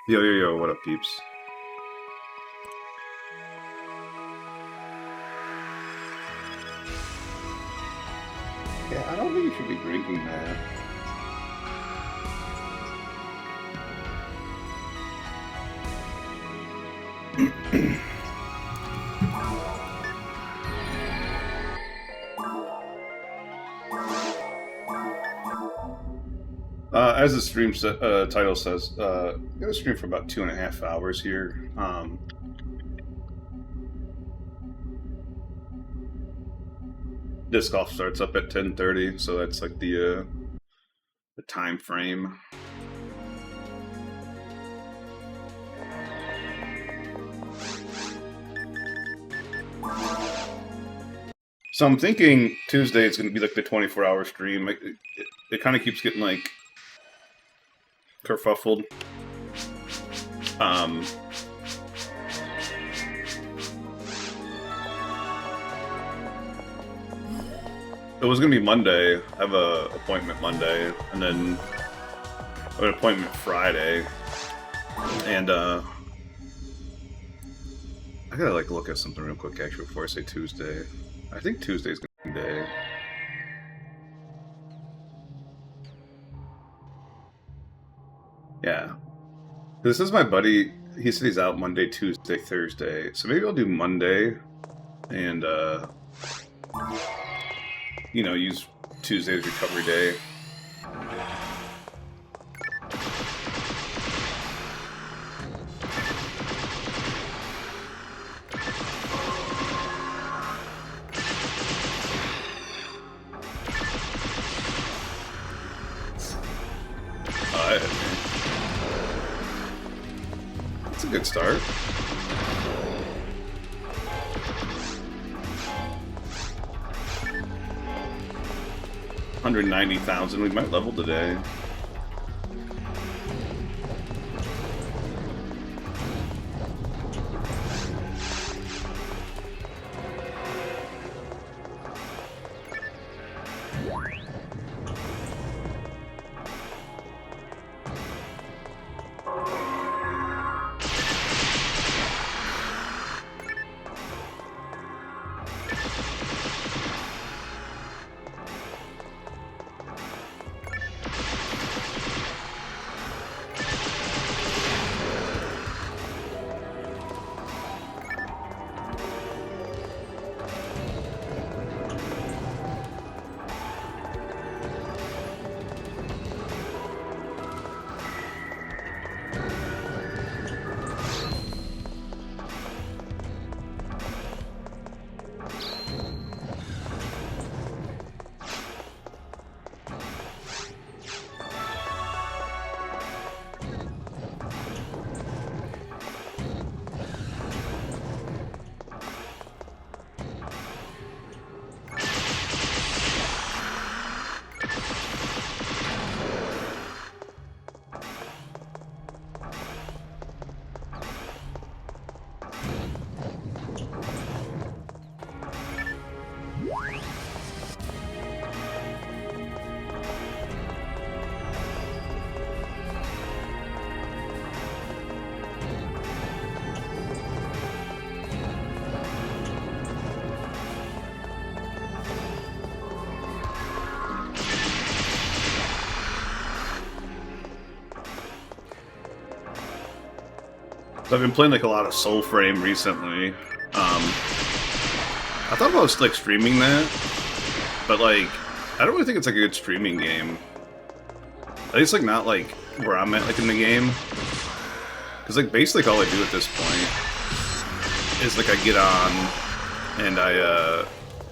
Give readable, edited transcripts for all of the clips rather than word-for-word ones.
Yo, yo, yo, what up, peeps? Yeah, I don't think you should be drinking that. As the stream title says, I'm going to stream for about 2.5 hours here. Disc golf starts up at 10:30, so that's like the time frame. So I'm thinking Tuesday is going to be like the 24-hour stream. It kind of keeps getting like kerfuffled. It was going to be Monday. I have an appointment Monday, and then I have an appointment Friday. And I gotta like look at something real quick actually before I say Tuesday. I think Tuesday's gonna be the day. Yeah. This is my buddy. He said he's out Monday, Tuesday, Thursday. So maybe I'll do Monday and use Tuesday as recovery day. That's a good start. $190,000. We might level today. So I've been playing like a lot of Soul Frame recently. I thought about like streaming that, but like I don't really think it's like a good streaming game. At least like not like where I'm at like in the game. Cause like basically all I do at this point is like I get on and I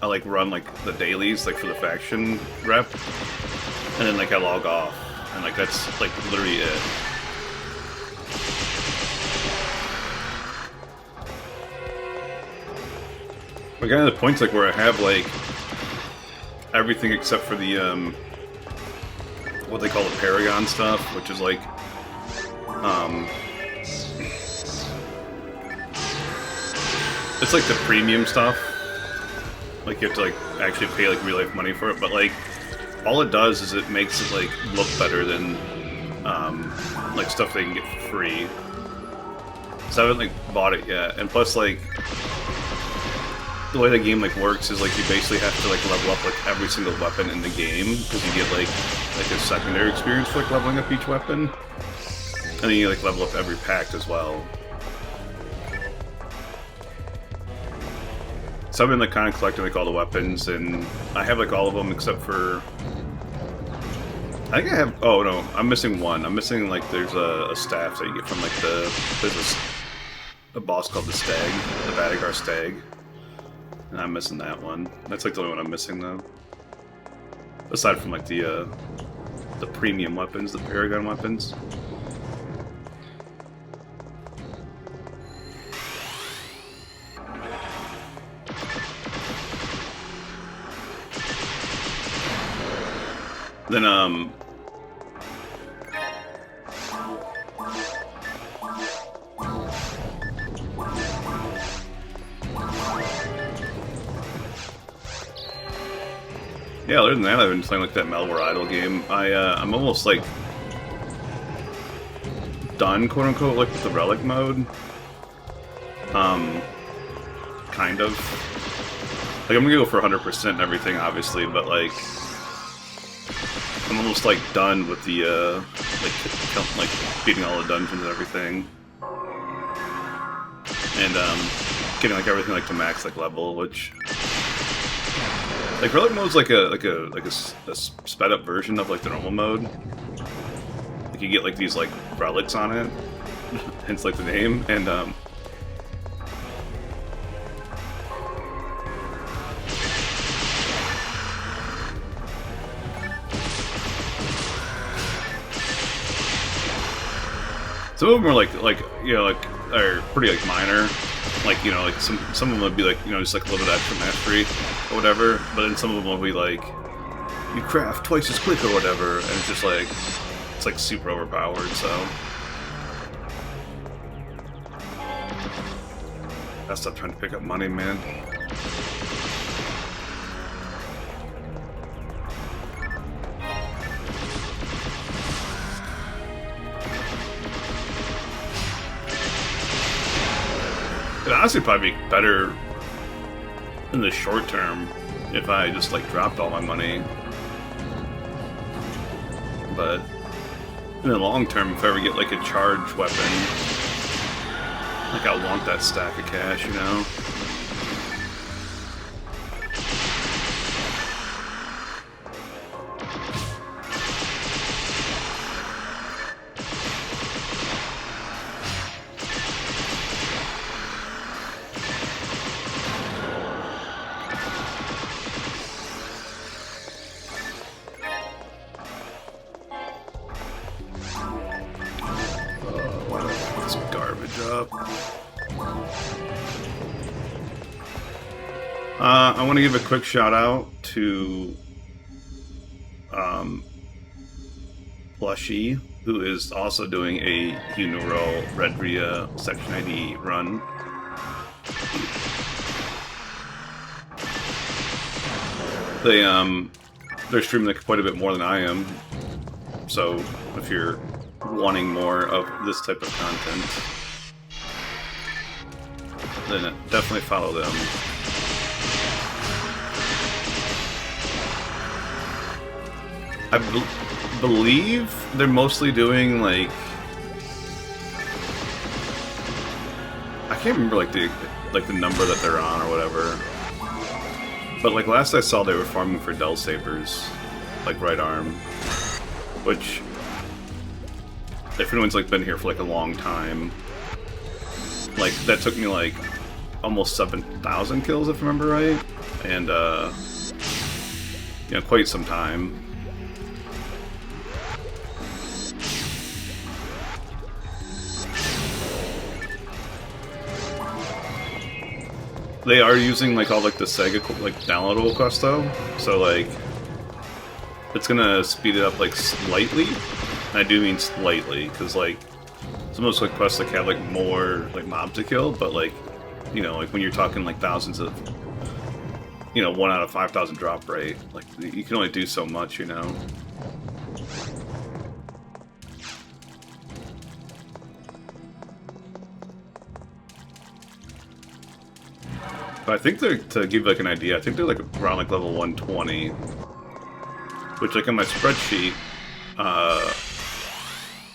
like run like the dailies like for the faction rep, and then like I log off, and like that's like literally it. I got to the points like where I have like everything except for the what they call the Paragon stuff, which is like it's like the premium stuff. Like you have to like actually pay like real life money for it, but like all it does is it makes it like look better than like stuff they can get for free. So I haven't like bought it yet, and plus like the way the game like works is like you basically have to like level up like every single weapon in the game because you get like a secondary experience for like leveling up each weapon, and then you like level up every pack as well. So I've been like kind of collecting like all the weapons, and I have like all of them except for I think I have. Oh no, I'm missing one. I'm missing like there's a staff that you get from like there's a boss called the Stag, the Vadigar Stag. And I'm missing that one. That's like the only one I'm missing though. Aside from like the premium weapons, the Paragon weapons. Then yeah, other than that, I've been playing like that Malware Idol game. I'm almost like done, quote unquote, like with the relic mode. Kind of. Like I'm gonna go for 100% and everything, obviously, but like I'm almost like done with the like beating all the dungeons and everything, and getting like everything like to max like level, which. Like relic mode's like a sped up version of like the normal mode. Like you get like these like relics on it, hence like the name, and some of them are like you know like are pretty like minor. Like, you know, like some of them would be like, you know, just like a little bit extra mastery or whatever, but then some of them will be like, you craft twice as quick or whatever, and it's just like, it's like super overpowered, so. Gotta stop trying to pick up money, man. It'd honestly probably be better in the short term if I just like dropped all my money. But in the long term, if I ever get like a charge weapon, like I want that stack of cash, you know? I want to give a quick shout out to Plushy, who is also doing a Uniro Redria Section ID run. They're streaming like quite a bit more than I am, so if you're wanting more of this type of content, then definitely follow them. I believe they're mostly doing like I can't remember like the number that they're on or whatever, but like last I saw they were farming for Del Sabers, like right arm, which if anyone's like been here for like a long time, like that took me like almost 7,000 kills if I remember right, and you know, quite some time. They are using like all like the Sega like downloadable quests though, so like it's gonna speed it up like slightly. And I do mean slightly, because like some of those like quests like have like more like mobs to kill, but like you know like when you're talking like thousands of, you know, 1 out of 5,000 drop rate, like you can only do so much, you know. But I think they're, to give like an idea, I think they're like around like level 120. Which like in my spreadsheet,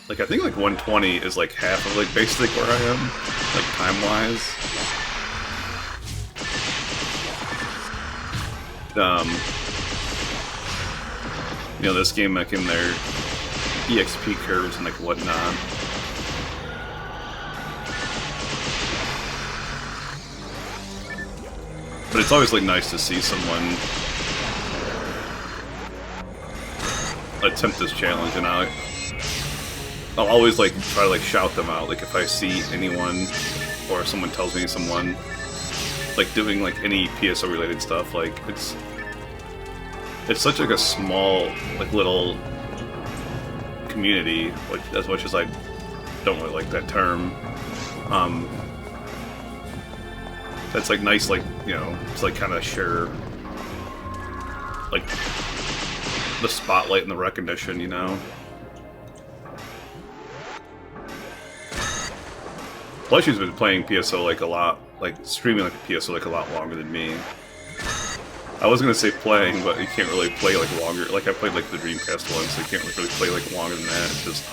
like I think like 120 is like half of like basically where I am, like time-wise. You know, this game like in their EXP curves and like whatnot. But it's always like nice to see someone attempt this challenge, and I'll always like try to like shout them out. Like if I see anyone or if someone tells me someone like doing like any PSO related stuff, like it's such like a small like little community, which, as much as I don't really like that term, that's like nice, like, you know, it's like kind of share like the spotlight and the recognition, you know. Plus she's been playing PSO like a lot, like streaming like PSO like a lot longer than me. I was gonna say playing, but you can't really play like longer. Like I played like the Dreamcast one, so you can't really play like longer than that. It's just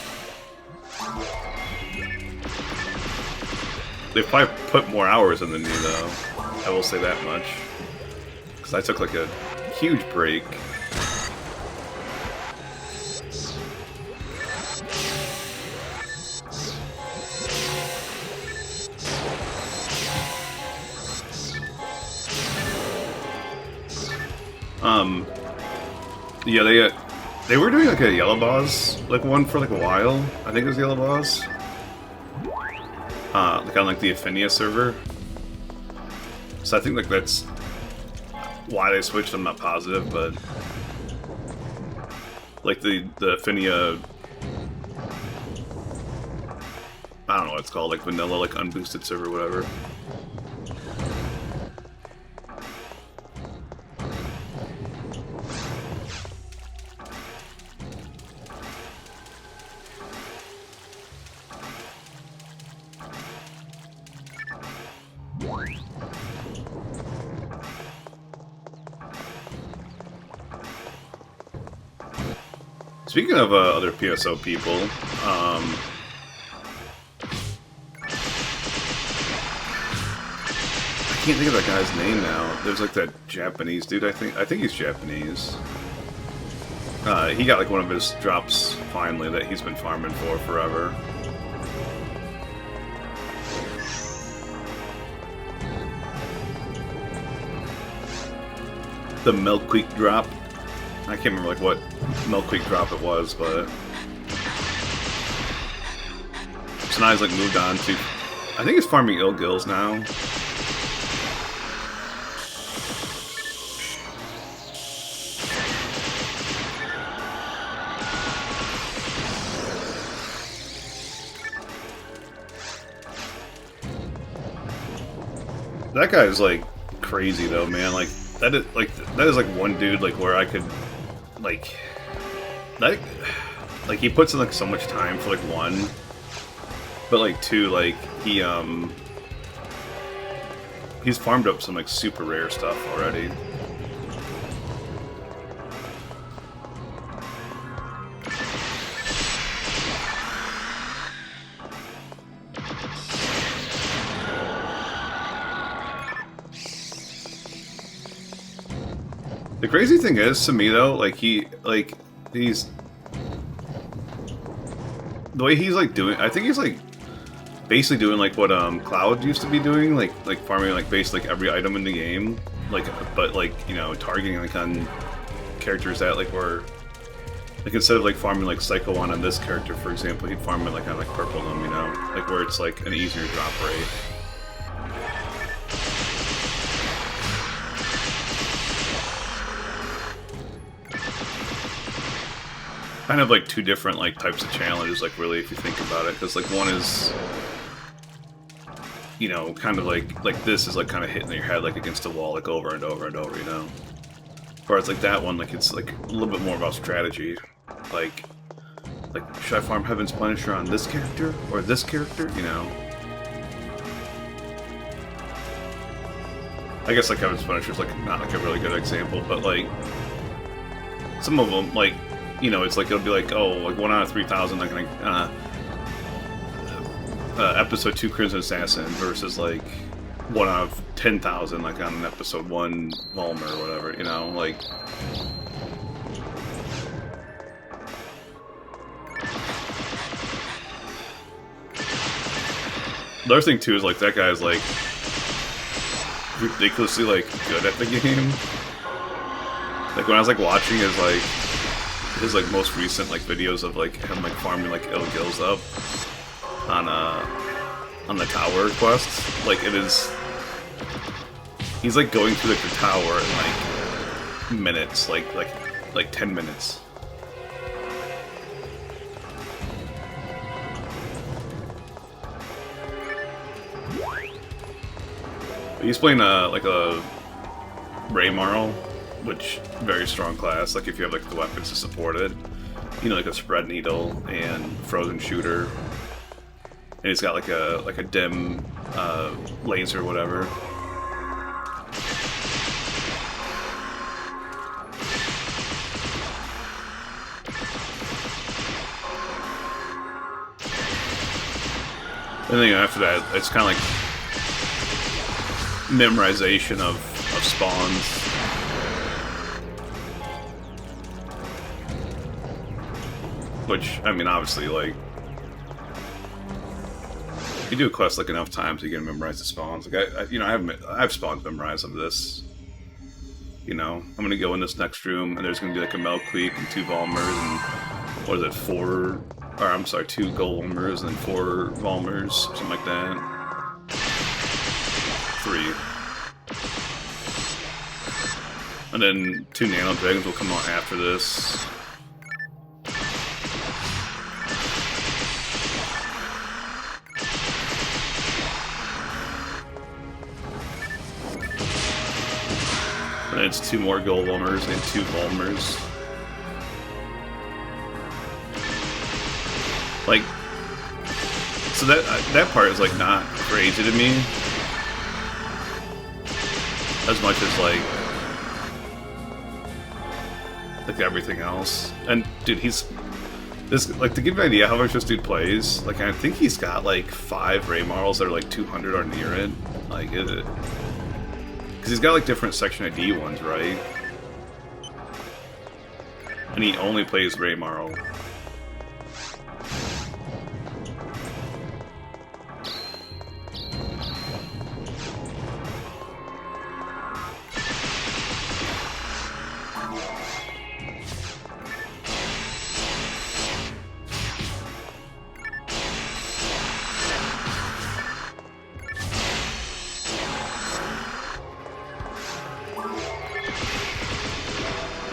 they probably put more hours in than me, though. I will say that much, because I took like a huge break. Yeah, they were doing like a Yellow Boss like one for like a while. I think it was Yellow Boss. Like on like the Affinia server. So I think like that's why they switched. I'm not positive, but like the Affinia, I don't know what it's called, like vanilla, like unboosted server, whatever. Speaking of other PSO people, I can't think of that guy's name now. There's like that Japanese dude, I think he's Japanese. He got like one of his drops finally that he's been farming for forever. The Milk Creek drop. I can't remember like what Milk Creek drop it was, but so now he's like moved on to, I think he's farming Ill Gills now. That guy is like crazy though, man. Like that is like one dude like where I could like he puts in like so much time for like one, but like two, like he's farmed up some like super rare stuff already. The crazy thing is, to me though, like he's the way he's like doing, I think he's like basically doing like what Cloud used to be doing, like farming like basically like every item in the game, like, but like, you know, targeting like on characters that like were like, instead of like farming like Psycho 1 on this character, for example, he'd farm it like on like Purple them, you know, like where it's like an easier drop rate. Kind of like two different like types of challenges, like really, if you think about it, because like one is, you know, kind of like this is like kind of hitting your head like against a wall like over and over and over, you know. Whereas like that one, like it's like a little bit more about strategy, like should I farm Heaven's Punisher on this character or this character, you know. I guess like Kevin's Punisher's like not like a really good example, but like some of them, like, you know, it's like it'll be like, oh, like 1 out of 3,000 like episode 2 Crimson Assassin versus like 1 out of 10,000 like on an episode 1 Volmer or whatever, you know, like. The other thing too is like that guy's like ridiculously like good at the game. Like when I was like watching his like most recent like videos of like him like farming like ill gills up on the tower quest, like it is, he's like going through like the tower in like minutes, like 10 minutes. He's playing like a Ray Marl, which very strong class. Like if you have like the weapons to support it, you know, like a spread needle and frozen shooter, and he's got like a dim laser or whatever. And then after that, it's kind of like memorization of spawns. Which, I mean, obviously, like, if you do a quest like enough times, you can memorize the spawns. Like, I have spawns memorized of this. You know, I'm gonna go in this next room, and there's gonna be like a Melqueak and 2 Volmers, and what is it, 4? Or I'm sorry, 2 Golmers and then 4 Volmers, something like that. 3. And then 2 Nano Dragons will come out after this. And then it's 2 more Gold Volmers and 2 Volmers. Like, so that part is like not crazy to me. As much as like everything else. And dude, he's this, like, to give you an idea how much this dude plays, like I think he's got like 5 Ray Marls that are like 200 or near it. Like is it? Because he's got like different Section ID ones, right? And he only plays Ray Marl.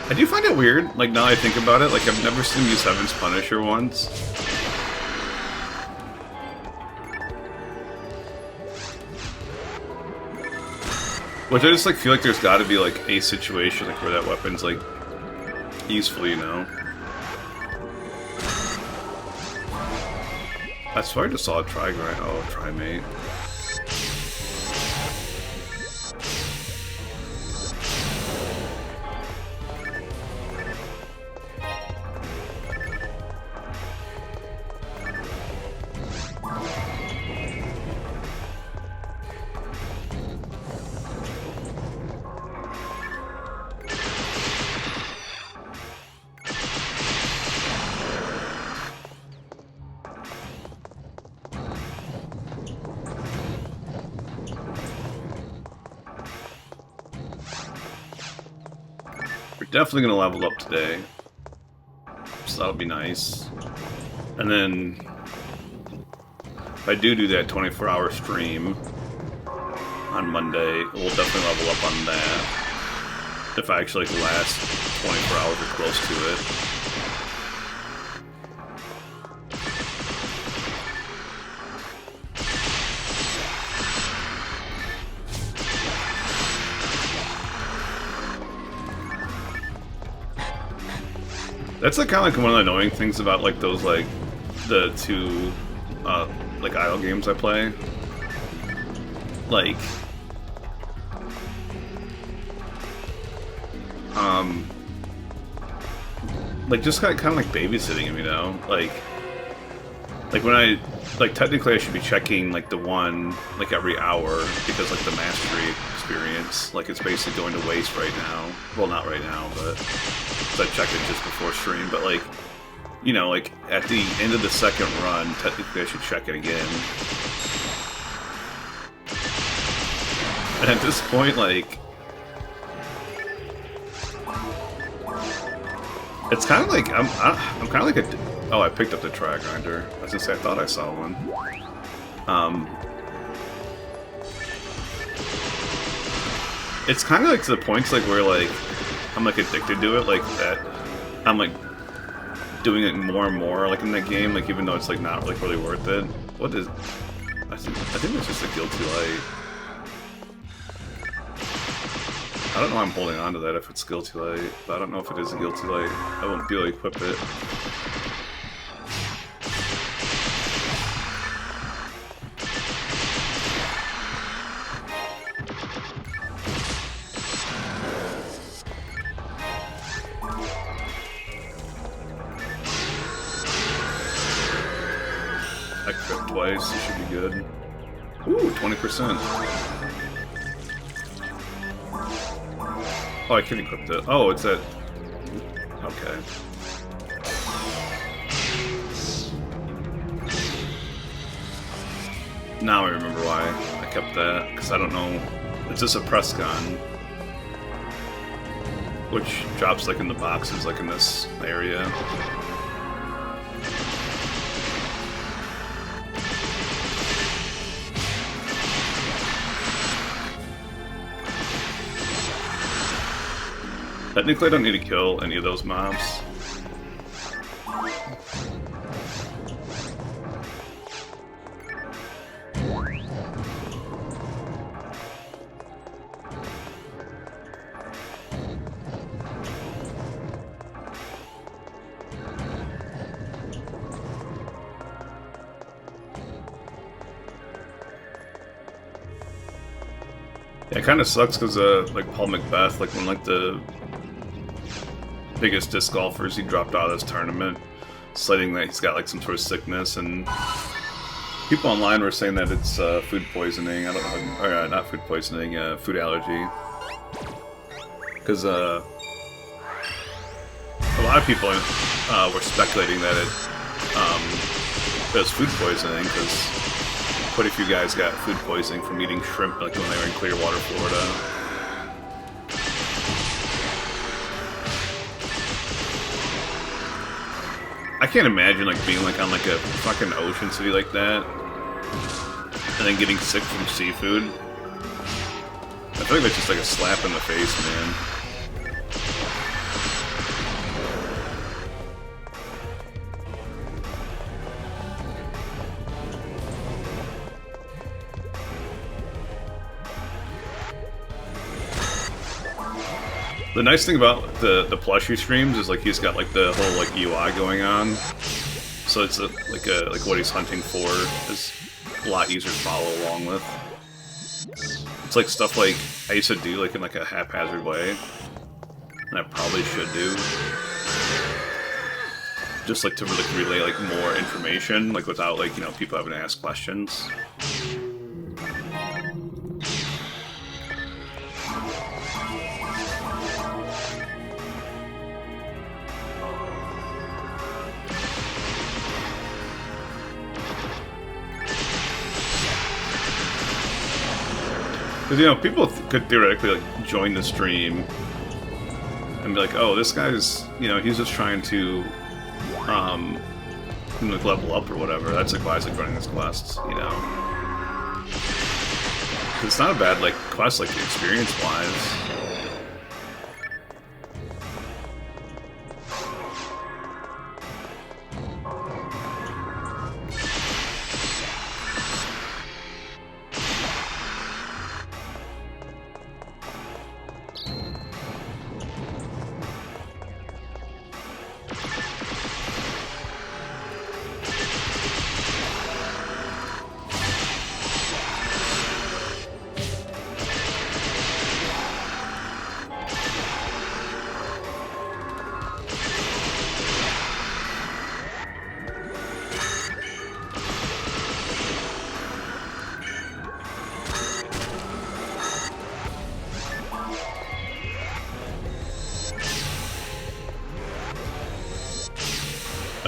I do find it weird, like now that I think about it, like I've never seen him use Heaven's Punisher once. Which I just like feel like there's gotta be like a situation like where that weapon's like useful, you know? I swear I just saw a Trigrind. Oh, Trimate. Definitely gonna level up today, so that'll be nice. And then if I do that 24-hour stream on Monday, we'll definitely level up on that. If I actually like, last 24 hours or close to it. That's like kind of like one of the annoying things about like those like the 2 like idle games I play. Like like just kind of like babysitting him, you know, like when I like technically I should be checking like the one like every hour because like the mastery experience like it's basically going to waste right now. Well, not right now, but I checked it just before stream. But like, you know, like at the end of the second run, technically I should check it again. And at this point, like, it's kind of like I'm kind of like a. Oh, I picked up the track grinder. I was gonna say I thought I saw one. It's kind of like to the points like where like I'm like addicted to it, like that. I'm like doing it more and more, like in that game, like even though it's like not like really worth it. What is? I think it's just a guilty light. I don't know why I'm holding on to that if it's guilty light, but I don't know if it is a guilty light. I won't be able to equip it. I crit twice, it should be good. Ooh, 20%. Oh, I can equip it. Oh, it's at... Okay. Now I remember why I kept that, because I don't know... It's just a press gun. Which drops, like, in the boxes, like, in this area. Technically, I don't need to kill any of those mobs. Yeah, it kind of sucks because, like Paul Macbeth, like when like the biggest disc golfers, he dropped out of this tournament, citing that he's got like some sort of sickness, and people online were saying that it's food poisoning. I don't know, or not food poisoning, food allergy. Because a lot of people were speculating that it was food poisoning because quite a few guys got food poisoning from eating shrimp like when they were in Clearwater, Florida. I can't imagine like being like on like a fucking ocean city like that and then getting sick from seafood. I feel like that's just like a slap in the face, man. The nice thing about the plushie streams is like he's got like the whole like UI going on, so it's like what he's hunting for is a lot easier to follow along with. It's like stuff like I used to do like in like a haphazard way, and I probably should do, just like to like relay like more information like without like, you know, people having to ask questions. Because, you know, people could theoretically, like, join the stream and be like, oh, this guy's, you know, he's just trying to, like, level up or whatever. That's, like, why he's, like, running this quest, you know? 'Cause it's not a bad, like, quest, like, experience-wise.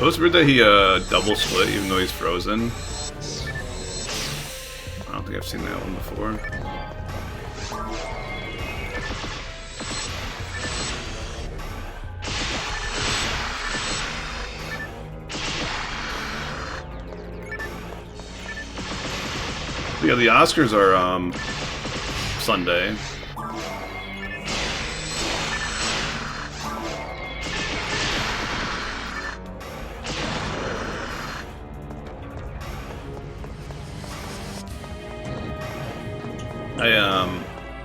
It was weird that he double split even though he's frozen. I don't think I've seen that one before. Yeah, the Oscars are Sunday.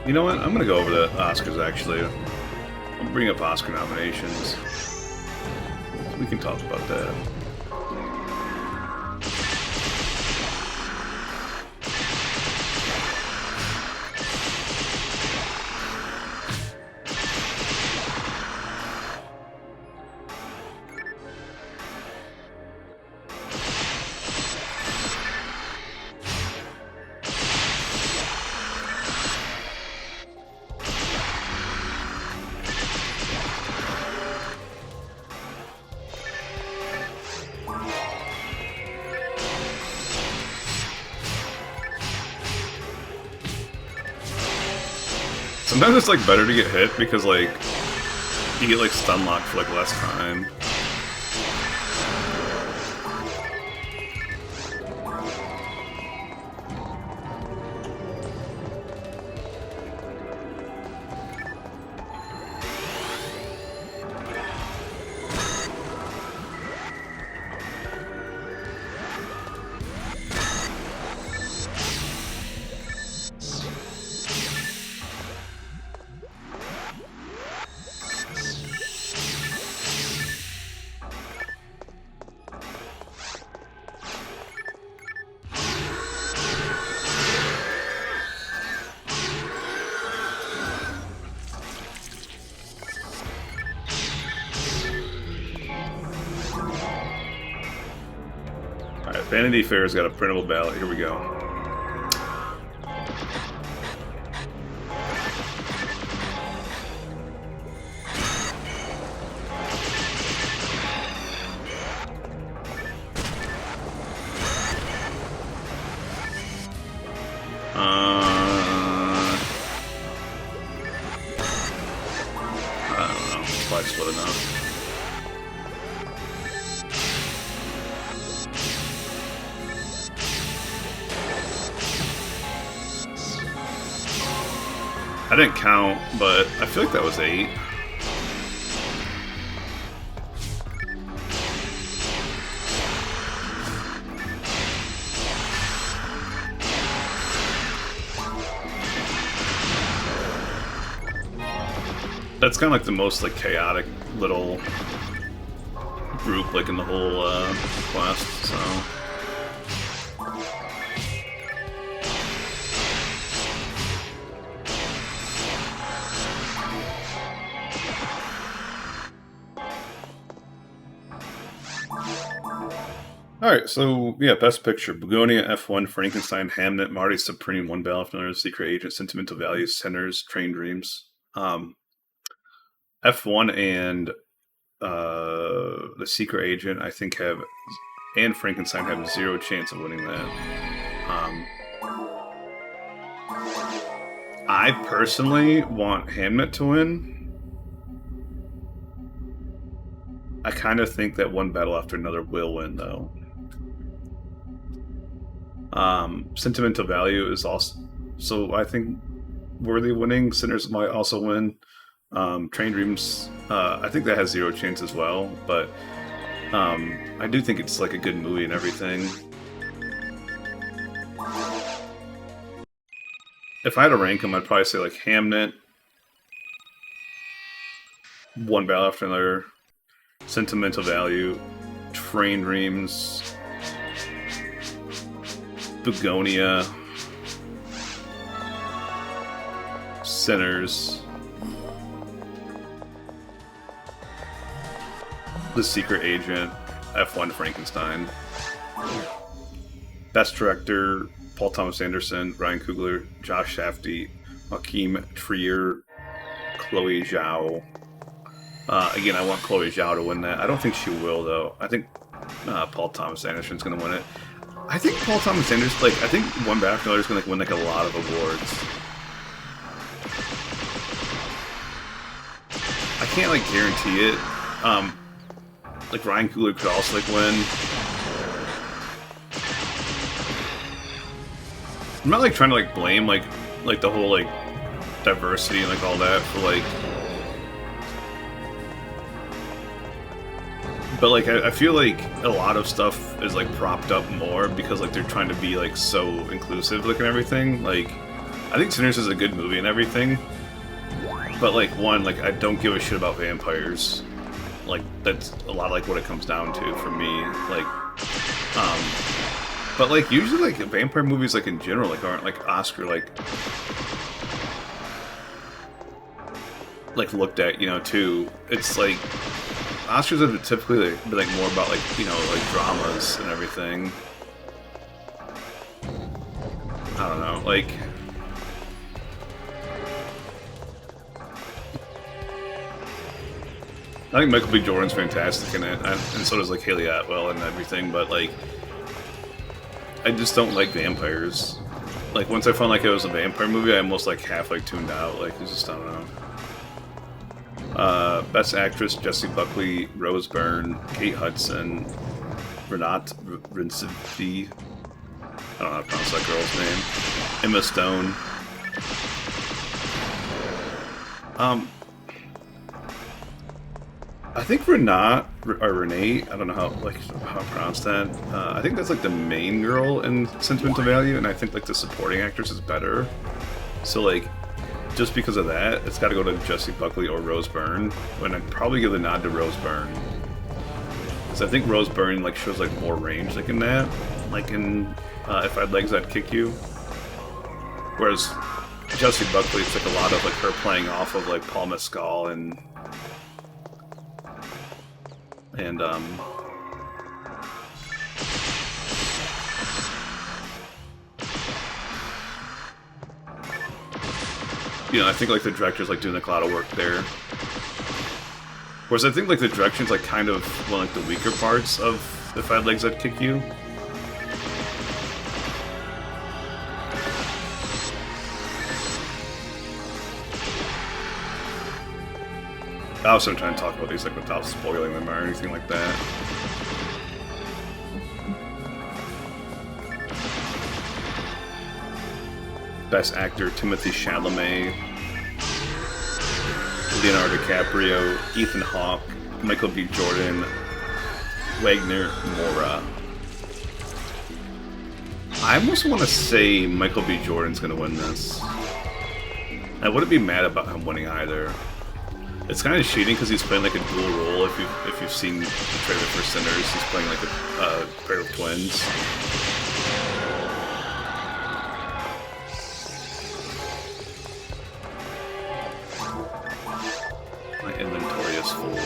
You know what? I'm gonna go over the Oscars actually. I'll bring up Oscar nominations. We can talk about that. Sometimes it's like better to get hit because like you get like stun locked for like less time. Vanity Fair's got a printable ballot. Here we go. I don't know. It's probably split enough. I didn't count, but I feel like that was 8. That's kind of like the most like chaotic little group like in the whole quest, so... Alright, so, yeah, Best Picture. Begonia, F1, Frankenstein, Hamnet, Marty Supreme, One Bell After Another, Secret Agent, Sentimental Values, Sinners, Train Dreams. F1 and The Secret Agent, I think, have... and Frankenstein have 0 chance of winning that. I personally want Hamnet to win. I kind of think that One Battle After Another will win, though. Sentimental Value is also, so I think, worthy of winning. Sinners might also win. Train Dreams, I think that has 0 chance as well, but I do think it's like a good movie and everything. If I had to rank them, I'd probably say like Hamnet, One Battle After Another, Sentimental Value, Train Dreams, Begonia, Sinners, The Secret Agent, F1 Frankenstein. Best Director, Paul Thomas Anderson, Ryan Coogler, Josh Safdie, Joachim Trier, Chloe Zhao. Again, I want Chloe Zhao to win that. I don't think she will, though. I think Paul Thomas Anderson's gonna win it. I think Paul Thomas Anderson, like, I think one Bafta is gonna like, win like a lot of awards. I can't like guarantee it. Like Ryan Coogler could also like win. I'm not like trying to like blame like the whole like diversity and like all that for like. But like I feel like a lot of stuff is like propped up more because like they're trying to be like so inclusive like and everything. Like I think Sinners is a good movie and everything. But like one, like I don't give a shit about vampires. Like that's a lot of, like what it comes down to for me. Like but like usually like vampire movies like in general like aren't like Oscar like looked at, you know, too. It's like Oscars have typically been like more about like, you know, like dramas and everything. I don't know, like I think Michael B. Jordan's fantastic in it, and so does like Haley Atwell and everything. But like, I just don't like vampires. Like once I found like it was a vampire movie, I almost like half like tuned out. Like it's just I don't know. Best Actress: Jessie Buckley, Rose Byrne, Kate Hudson, Renate Reinsve. I don't know how to pronounce that girl's name. Emma Stone. I think Renate, I don't know how to pronounce that. I think that's like the main girl in Sentimental Value, and I think like the supporting actress is better. So like, just because of that, it's got to go to Jessie Buckley or Rose Byrne, and I'd probably give the nod to Rose Byrne. Because I think Rose Byrne like shows like more range like in that, like in If I Had Legs I'd Kick You. Whereas Jessie Buckley, it's like a lot of like her playing off of like Paul Mescal and you know, I think like the director's like doing like a lot of work there. Whereas I think like the direction's like kind of one of like the weaker parts of If I Had Legs I'd Kick You. I was trying to talk about these like without spoiling them or anything like that. Best Actor: Timothée Chalamet, Leonardo DiCaprio, Ethan Hawke, Michael B. Jordan, Wagner Moura. I almost want to say Michael B. Jordan's going to win this. I wouldn't be mad about him winning either. It's kind of cheating because he's playing like a dual role. If you've seen the trailer for Sinners, he's playing like a pair of twins. My inventory is full.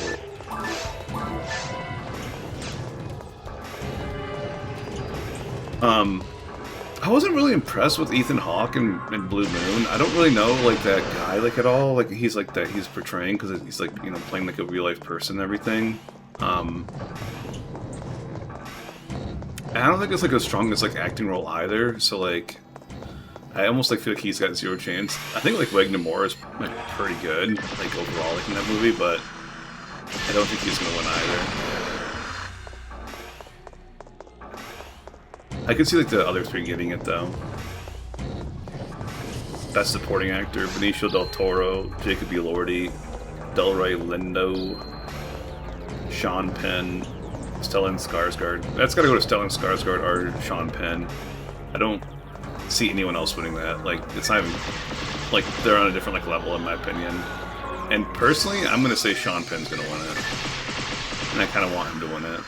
I wasn't really impressed with Ethan Hawke in Blue Moon. I don't really know like that guy like at all. Like he's like that he's portraying because he's like, you know, playing like a real life person and everything. And I don't think it's like the strongest like acting role either. So like, I almost like feel like he's got zero chance. I think like Wagner Moura is like pretty good like overall like in that movie, but I don't think he's gonna win either. I could see like the other three getting it though. Best Supporting Actor: Benicio del Toro, Jacob Elordi, Delroy Lindo, Sean Penn, Stellan Skarsgård. That's gotta go to Stellan Skarsgård or Sean Penn. I don't see anyone else winning that. Like it's not even like they're on a different like level in my opinion. And personally, I'm gonna say Sean Penn's gonna win it, and I kind of want him to win it.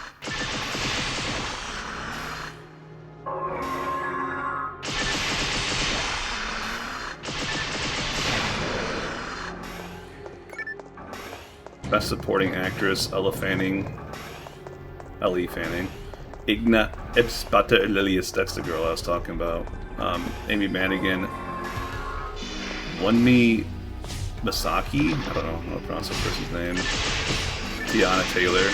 Best Supporting Actress: Elle Fanning, Igna Ebspata Lilius, that's the girl I was talking about. Amy Madigan, Wunmi Masaki, I don't know how to pronounce that person's name. Tiana Taylor.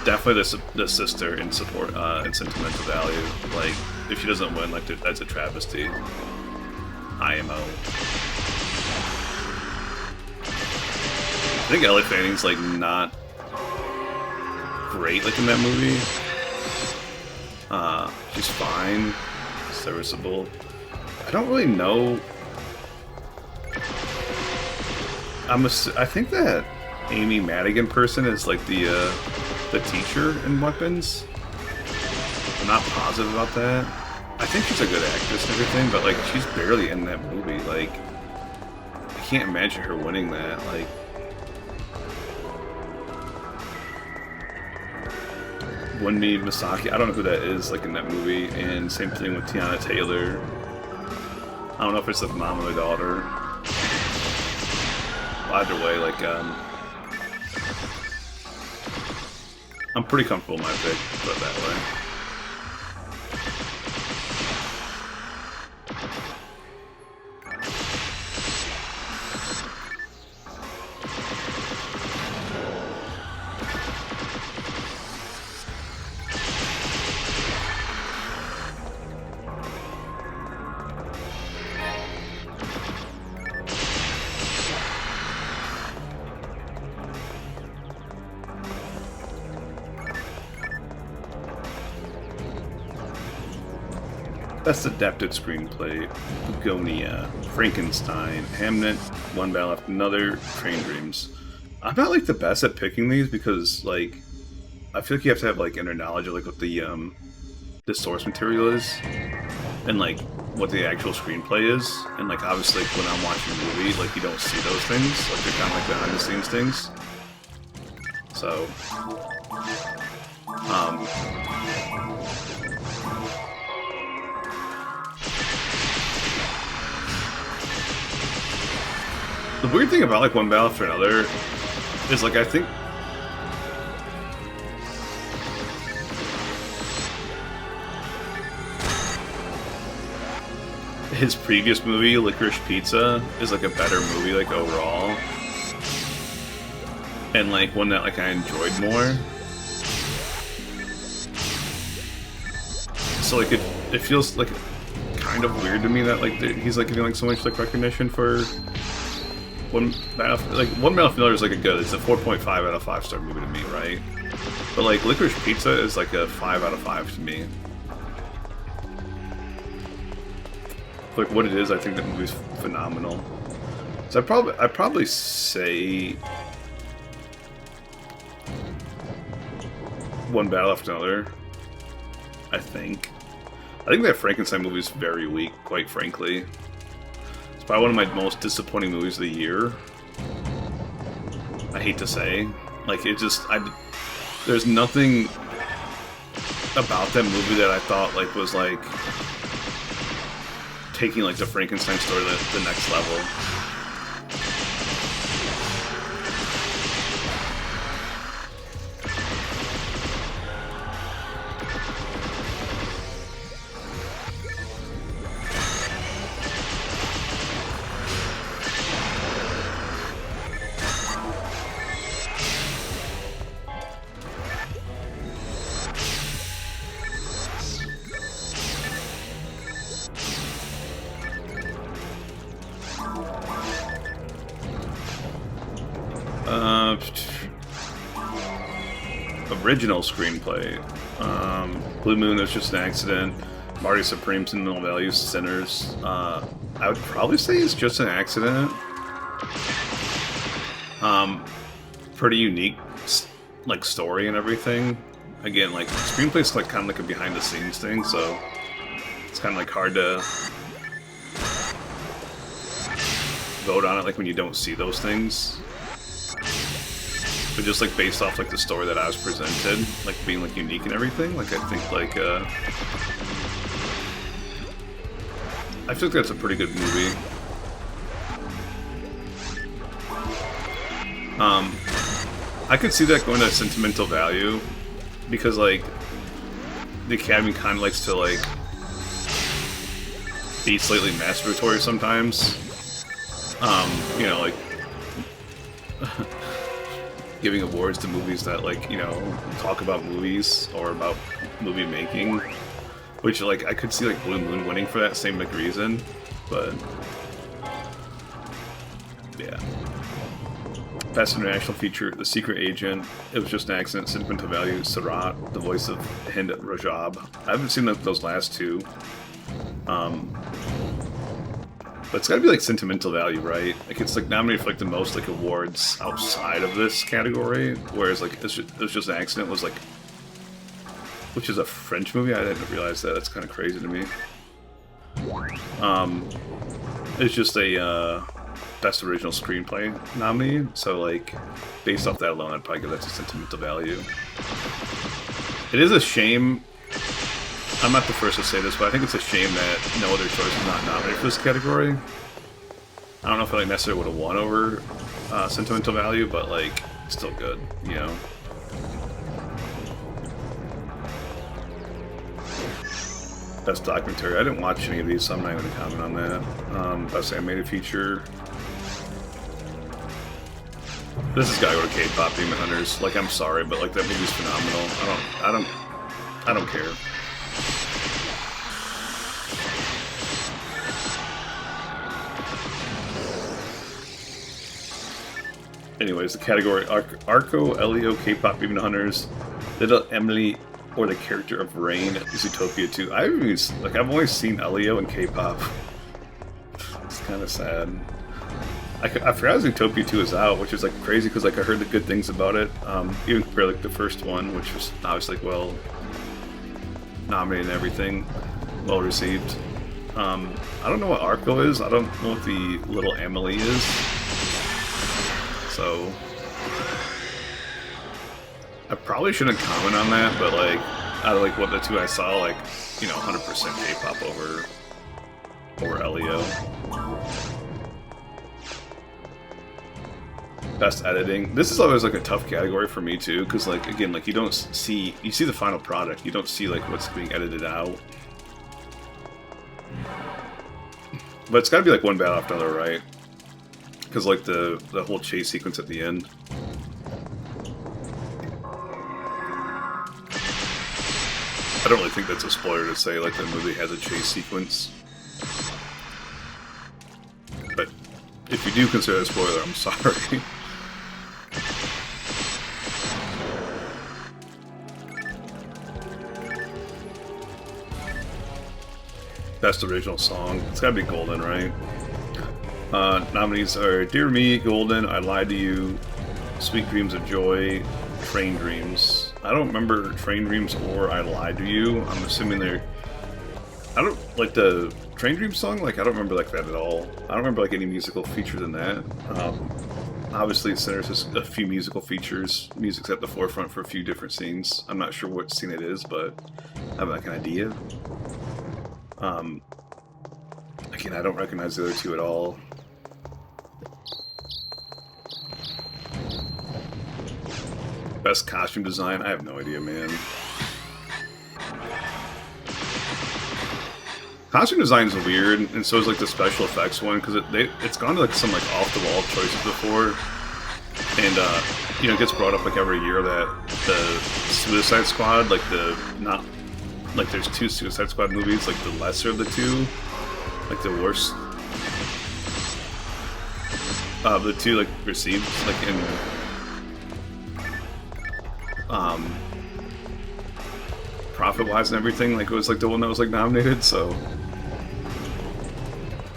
definitely the sister in support in sentimental value. Like, if she doesn't win, like that's a travesty. IMO. I think Ellie Fanning's like not great like in that movie. She's fine, serviceable. I don't really know. I think that Amy Madigan person is like the teacher in Weapons. I'm not positive about that. I think she's a good actress and everything, but like she's barely in that movie. Like, I can't imagine her winning that. Like, Wunmi Masaki, I don't know who that is, like in that movie, and same thing with Tiana Taylor. I don't know if it's the mom or the daughter. Either way, like, I'm pretty comfortable with my pick, put it that way. Best Adapted Screenplay: Begonia, Frankenstein, Hamnet, One Battle After Another, Train Dreams. I'm not like the best at picking these because like I feel like you have to have like inner knowledge of like what the source material is and like what the actual screenplay is, and like obviously like, when I'm watching a movie, like you don't see those things, like they're kind of like behind the scenes things. So the weird thing about like One Battle After Another is like I think his previous movie, Licorice Pizza, is like a better movie like overall, and like one that like I enjoyed more. So like it feels like kind of weird to me that like he's like getting like so much like recognition for One Battle After Another is like it's a 4.5 out of 5-star movie to me, right? But like Licorice Pizza is like a 5 out of 5 to me. Like what it is, I think that movie's phenomenal. So I'd probably say One Battle After Another. I think that Frankenstein movie is very weak, quite frankly. It's probably one of my most disappointing movies of the year. I hate to say. Like, it just, there's nothing about that movie that I thought, like, was, like, taking, like, the Frankenstein story to the next level. Original screenplay. Blue Moon is just an accident. Marty Supreme's in No Values Sinners. I would probably say it's just an accident. Pretty unique, like, story and everything. Again, like, screenplay's like kind of like a behind the scenes thing, so it's kind of like hard to vote on it, like when you don't see those things. But just like based off like the story that I was presented, like being like unique and everything, like I think like I feel like that's a pretty good movie. I could see that going to sentimental value because like the Academy kind of likes to like be slightly masturbatory sometimes. You know, like giving awards to movies that, like, you know, talk about movies or about movie making. Which, like, I could see, like, Blue Moon winning for that same, like, reason. But... yeah. Best International Feature, The Secret Agent, It Was Just an Accident, Sentimental Value, Sarat, the voice of Hind Rajab. I haven't seen those last two. But it's gotta be like Sentimental Value, right? Like it's like nominated for like the most like awards outside of this category, whereas like It Was Just an Accident was like, which is a French movie. I didn't realize that. That's kind of crazy to me. It's just a Best Original Screenplay nominee, so like based off that alone, I'd probably give that to Sentimental Value. It is a shame. I'm not the first to say this, but I think it's a shame that No Other Choice is not nominated for this category. I don't know if I like necessarily would have won over Sentimental Value, but like, still good, you know? Best Documentary. I didn't watch any of these, so I'm not even going to comment on that. Best Animated Feature. This has got to go to K-Pop Demon Hunters. Like, I'm sorry, but like that movie's phenomenal. I don't care. Anyways, the category Arco, Elio, K-Pop Demon Hunters, Little Emily, or the character of Rain, Zootopia 2. I've only seen Elio and K-Pop. It's kind of sad. I forgot Zootopia 2 is out, which is like crazy because like I heard the good things about it. Even compared like the first one, which was obviously like, well nominated and everything, well received. I don't know what Arco is. I don't know what the Little Emily is. So I probably shouldn't comment on that, but like out of like what the two I saw, like, you know, 100% K-pop over Elio. Best editing. This is always like a tough category for me too, because like again, like you see the final product, you don't see like what's being edited out. But it's got to be like one battle after another, right? Because like the whole chase sequence at the end. I don't really think that's a spoiler to say like the movie has a chase sequence. But if you do consider it a spoiler, I'm sorry. Best Original Song. It's gotta be Golden, right? Nominees are Dear Me, Golden, I Lied to You, Sweet Dreams of Joy, Train Dreams. I don't remember Train Dreams or I Lied to You. I'm assuming they're... I don't... like the Train Dreams song, like I don't remember like that at all. I don't remember like any musical features in that. Obviously Sinners has a few musical features. Music's at the forefront for a few different scenes. I'm not sure what scene it is, but I have like an idea. Again, I don't recognize the other two at all. Best Costume Design? I have no idea, man. Costume design is weird, and so is like the special effects one, because it's gone to like some like off-the-wall choices before, and you know, it gets brought up like every year that the Suicide Squad, like there's two Suicide Squad movies, like the lesser of the two, like the worst of the two, like received like in profit-wise and everything, like it was like the one that was like nominated, so I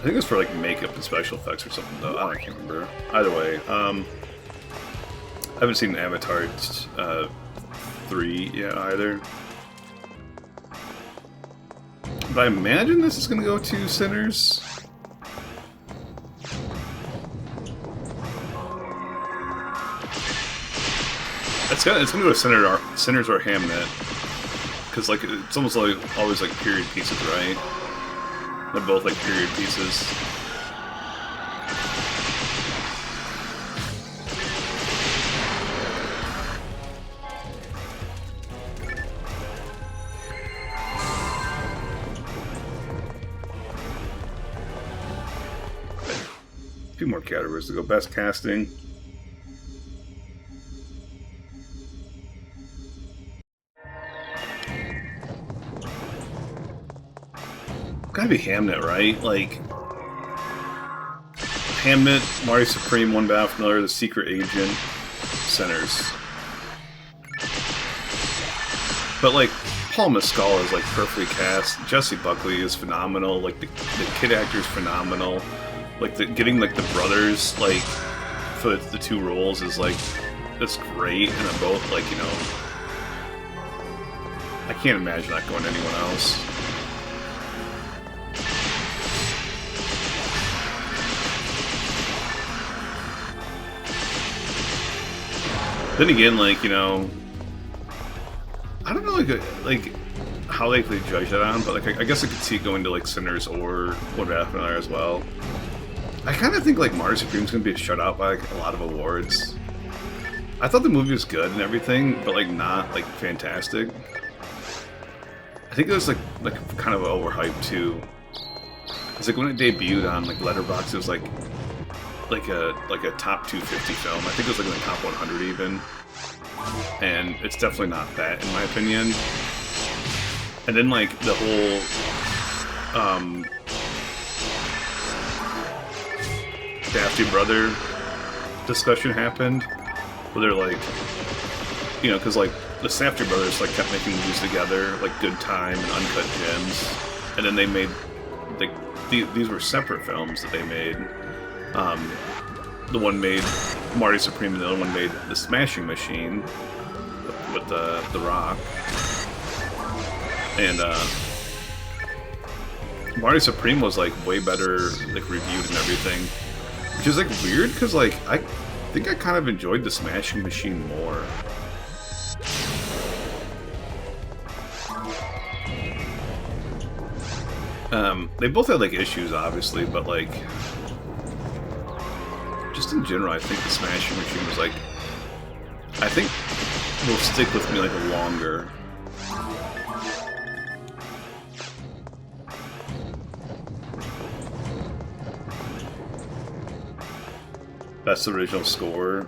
think it was for like makeup and special effects or something though. I can't remember. Either way, I haven't seen Avatar 3 yet either. But I imagine this is gonna go to Sinners. It's gonna go to Sinners or Hamnet, because like it's almost like always like period pieces, right? They're both like period pieces. A few more categories to go. Best Casting. Gotta be Hamnet, right? Like, Hamnet, Mario Supreme, One Battle for Another, The Secret Agent, Sinners. But, like, Paul Mescal is, like, perfectly cast. Jesse Buckley is phenomenal. Like, the kid actor is phenomenal. Like, getting, like, the brothers, like, for the two roles is, like, it's great. And they're both, like, you know... I can't imagine that going to anyone else. Then again, like, you know... I don't know, like how they judge that on, but like I guess I could see it going to like Sinners or One Battle for Another as well. I kind of think like Mario Supreme's gonna be shut out by like a lot of awards. I thought the movie was good and everything, but like not like fantastic. I think it was like kind of overhyped too. It's like when it debuted on like Letterboxd, it was like a top 250 film. I think it was like in the top 100 even. And it's definitely not that, in my opinion. And then, like, the whole, Safdie brother discussion happened, where they're like, you know, because, like, the Safdie brothers, like, kept making movies together, like Good Time and Uncut Gems, and then they made, like, these were separate films that they made. The one made Mario Supreme, and the other one made The Smashing Machine with the Rock. And Mario Supreme was like way better, like reviewed and everything, which is like weird because like I think I kind of enjoyed The Smashing Machine more. They both had like issues, obviously, but like. Just in general, I think The Smashing Machine was like... I think will stick with me like longer. Best Original Score,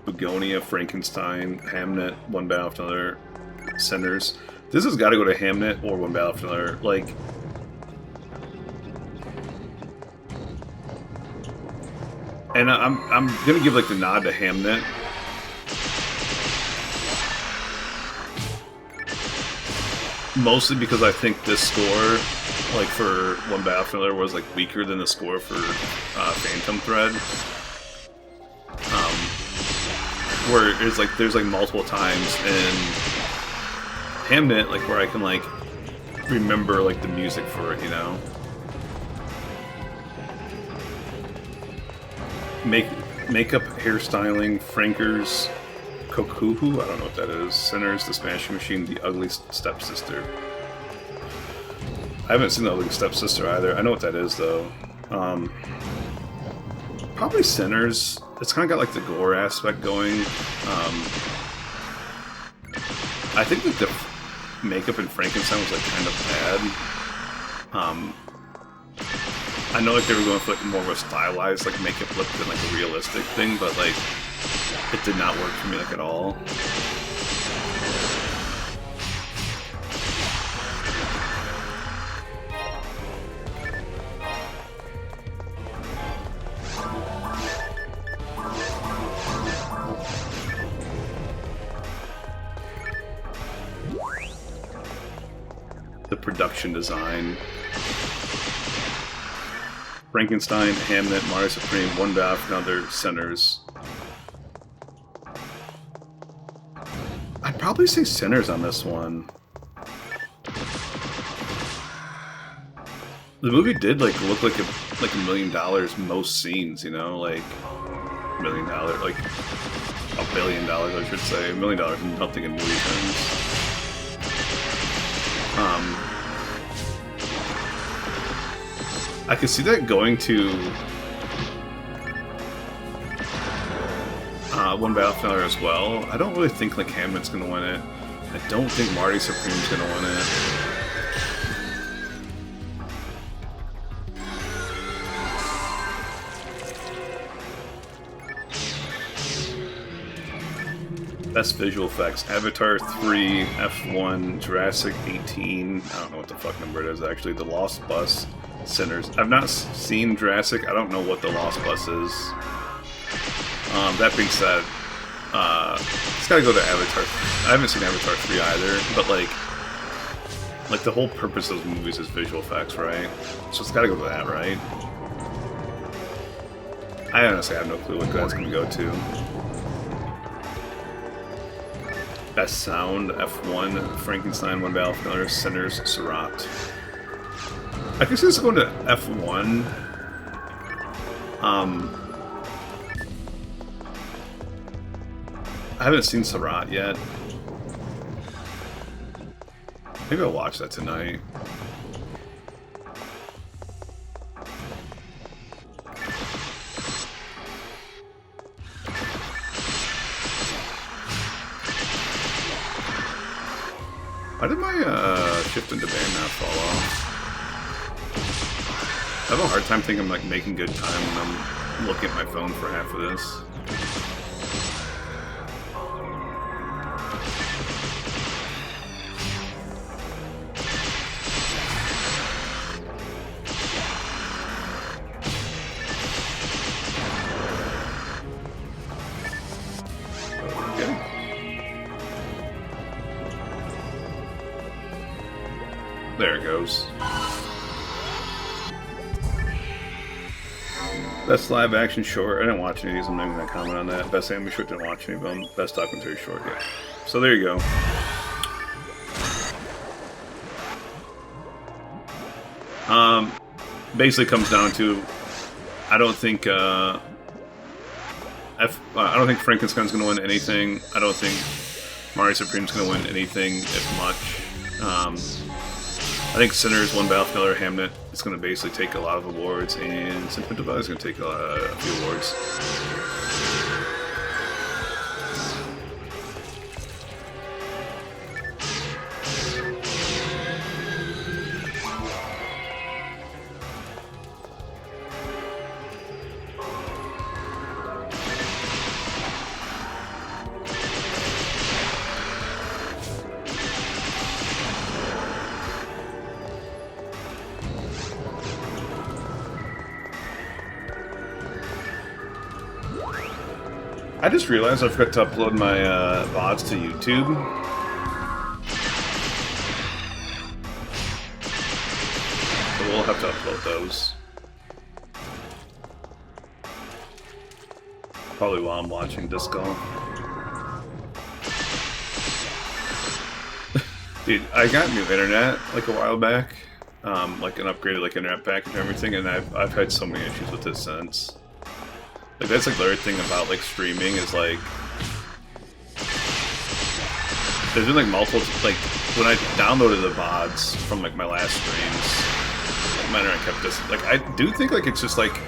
Begonia, Frankenstein, Hamnet, One Battle for Another, Sinners. This has got to go to Hamnet or One Battle for Another. Like... And I'm gonna give like the nod to Hamnet. Mostly because I think this score, like for One Battle for Another, was like weaker than the score for Phantom Thread. Where it's like there's like multiple times in Hamnet like where I can like remember like the music for it, you know. Makeup, hairstyling, Frankers, Kokuhu, I don't know what that is. Sinners, The Smashing Machine, The Ugly Stepsister. I haven't seen The Ugly Stepsister either. I know what that is though. Probably Sinners. It's kind of got like the gore aspect going. I think that the makeup in Frankenstein was like kind of bad. I know like they were going for like more of a stylized like makeup look than like a realistic thing, but like it did not work for me like at all. The production design. Frankenstein, Hamnet, Mario Supreme, One Battle for Another, Sinners. I'd probably say Sinners on this one. The movie did like look like $1 million most scenes, you know, like $1 million, like $1 billion, I should say. $1 million is nothing in movie terms. I could see that going to One Battle for Another as well. I don't really think like Hamlet's gonna win it. I don't think Marty Supreme's gonna win it. Best visual effects: Avatar 3, F1, Jurassic 18. I don't know what the fuck number it is actually. The Lost Bus, Sinners. I've not seen Jurassic. I don't know what the Lost Bus is. That being said, it's gotta go to Avatar. I haven't seen Avatar 3 either, but like the whole purpose of those movies is visual effects, right? So it's gotta go to that, right? I honestly have no clue what that's gonna go to. Best sound: F1, Frankenstein, One Battle for Another, Sinners, Seurat. I guess it's going to F1. I haven't seen Seurat yet. Maybe I'll watch that tonight. Why did my shift into band not fall off? I have a hard time thinking I'm like making good time when I'm looking at my phone for half of this. There it goes. Best live action short. I didn't watch any of these. I'm not even going to comment on that. Best anime short. Didn't watch any of them. Best documentary short. Yeah. So there you go. Basically comes down to, I don't think I don't think Frankenstein's going to win anything. I don't think Mario Supreme's going to win anything, if much. I think Sinners, One Battle for Another, Hamnet is going to basically take a lot of awards, and Sentimental Value is going to take a few awards. I just realized I forgot to upload my VODs to YouTube. So we'll have to upload those. Probably while I'm watching Disco. Dude, I got new internet like a while back. Like an upgraded like internet package and everything, and I've had so many issues with it since. Like, that's like the other thing about like streaming is like there's been like multiple, like when I downloaded the VODs from like my last streams, like, my internet kept this, like I do think like it's just like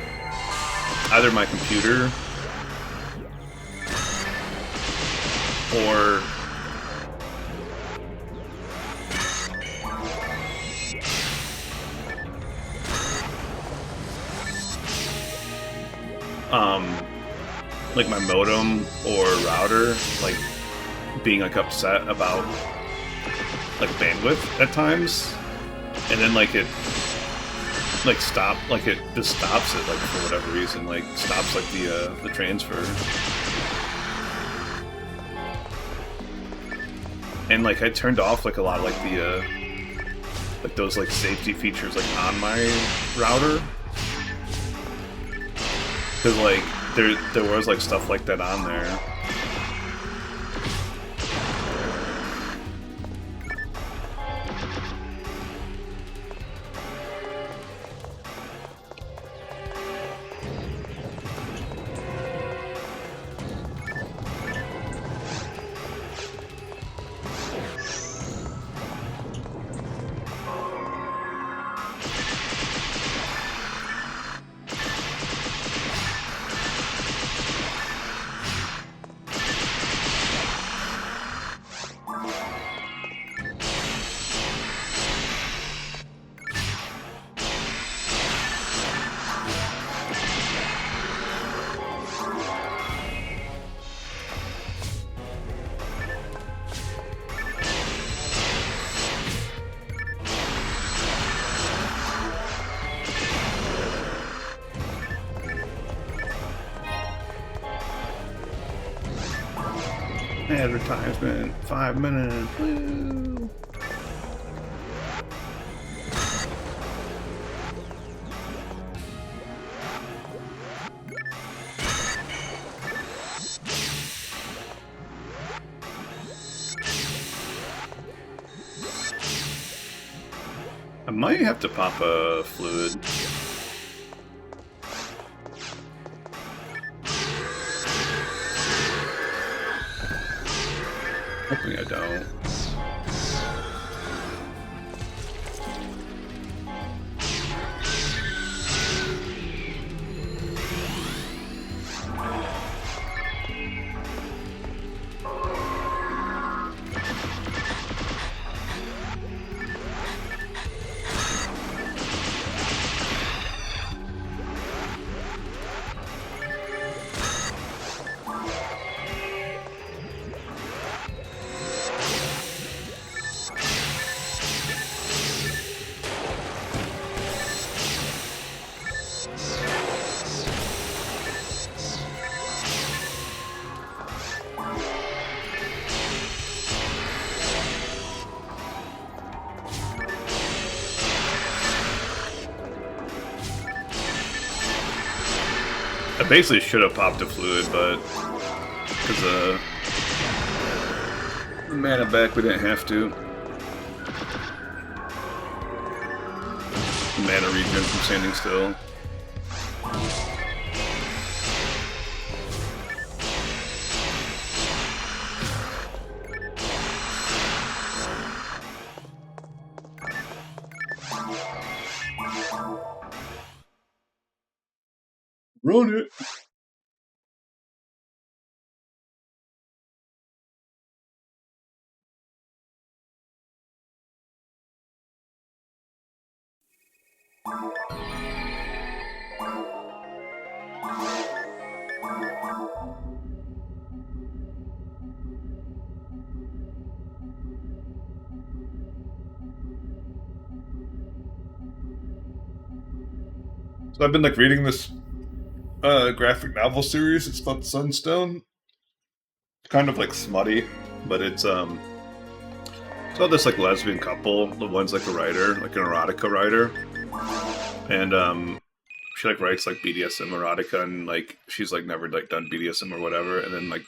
either my computer or like my modem or router, like being like upset about like bandwidth at times, and then like it like it just stops it like for whatever reason, like stops like the transfer, and like I turned off like a lot of like the like those like safety features like on my router, because like there was like stuff like that on there. Advertisement, 5 minutes. Woo. I might have to pop a fluid. Hoping I don't. I basically should have popped a fluid, but because the mana back, we didn't have to. Mana regen from standing still. Run it! So I've been like reading this graphic novel series. It's called Sunstone. It's kind of like smutty, but it's about this like lesbian couple. The one's like a writer, like an erotica writer, and she like writes like BDSM erotica, and like she's like never like done BDSM or whatever, and then like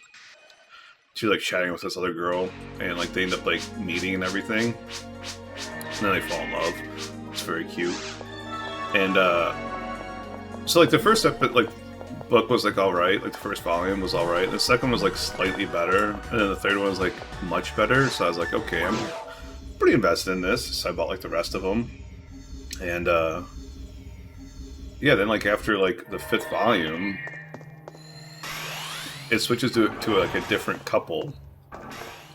she's like chatting with this other girl, and like they end up like meeting and everything, and then they fall in love. It's very cute, and so like the first book was like alright, like the first volume was alright, the second was like slightly better, and then the third one was like much better, so I was like, okay, I'm pretty invested in this, so I bought like the rest of them, and yeah, then like after like the fifth volume, it switches to like a different couple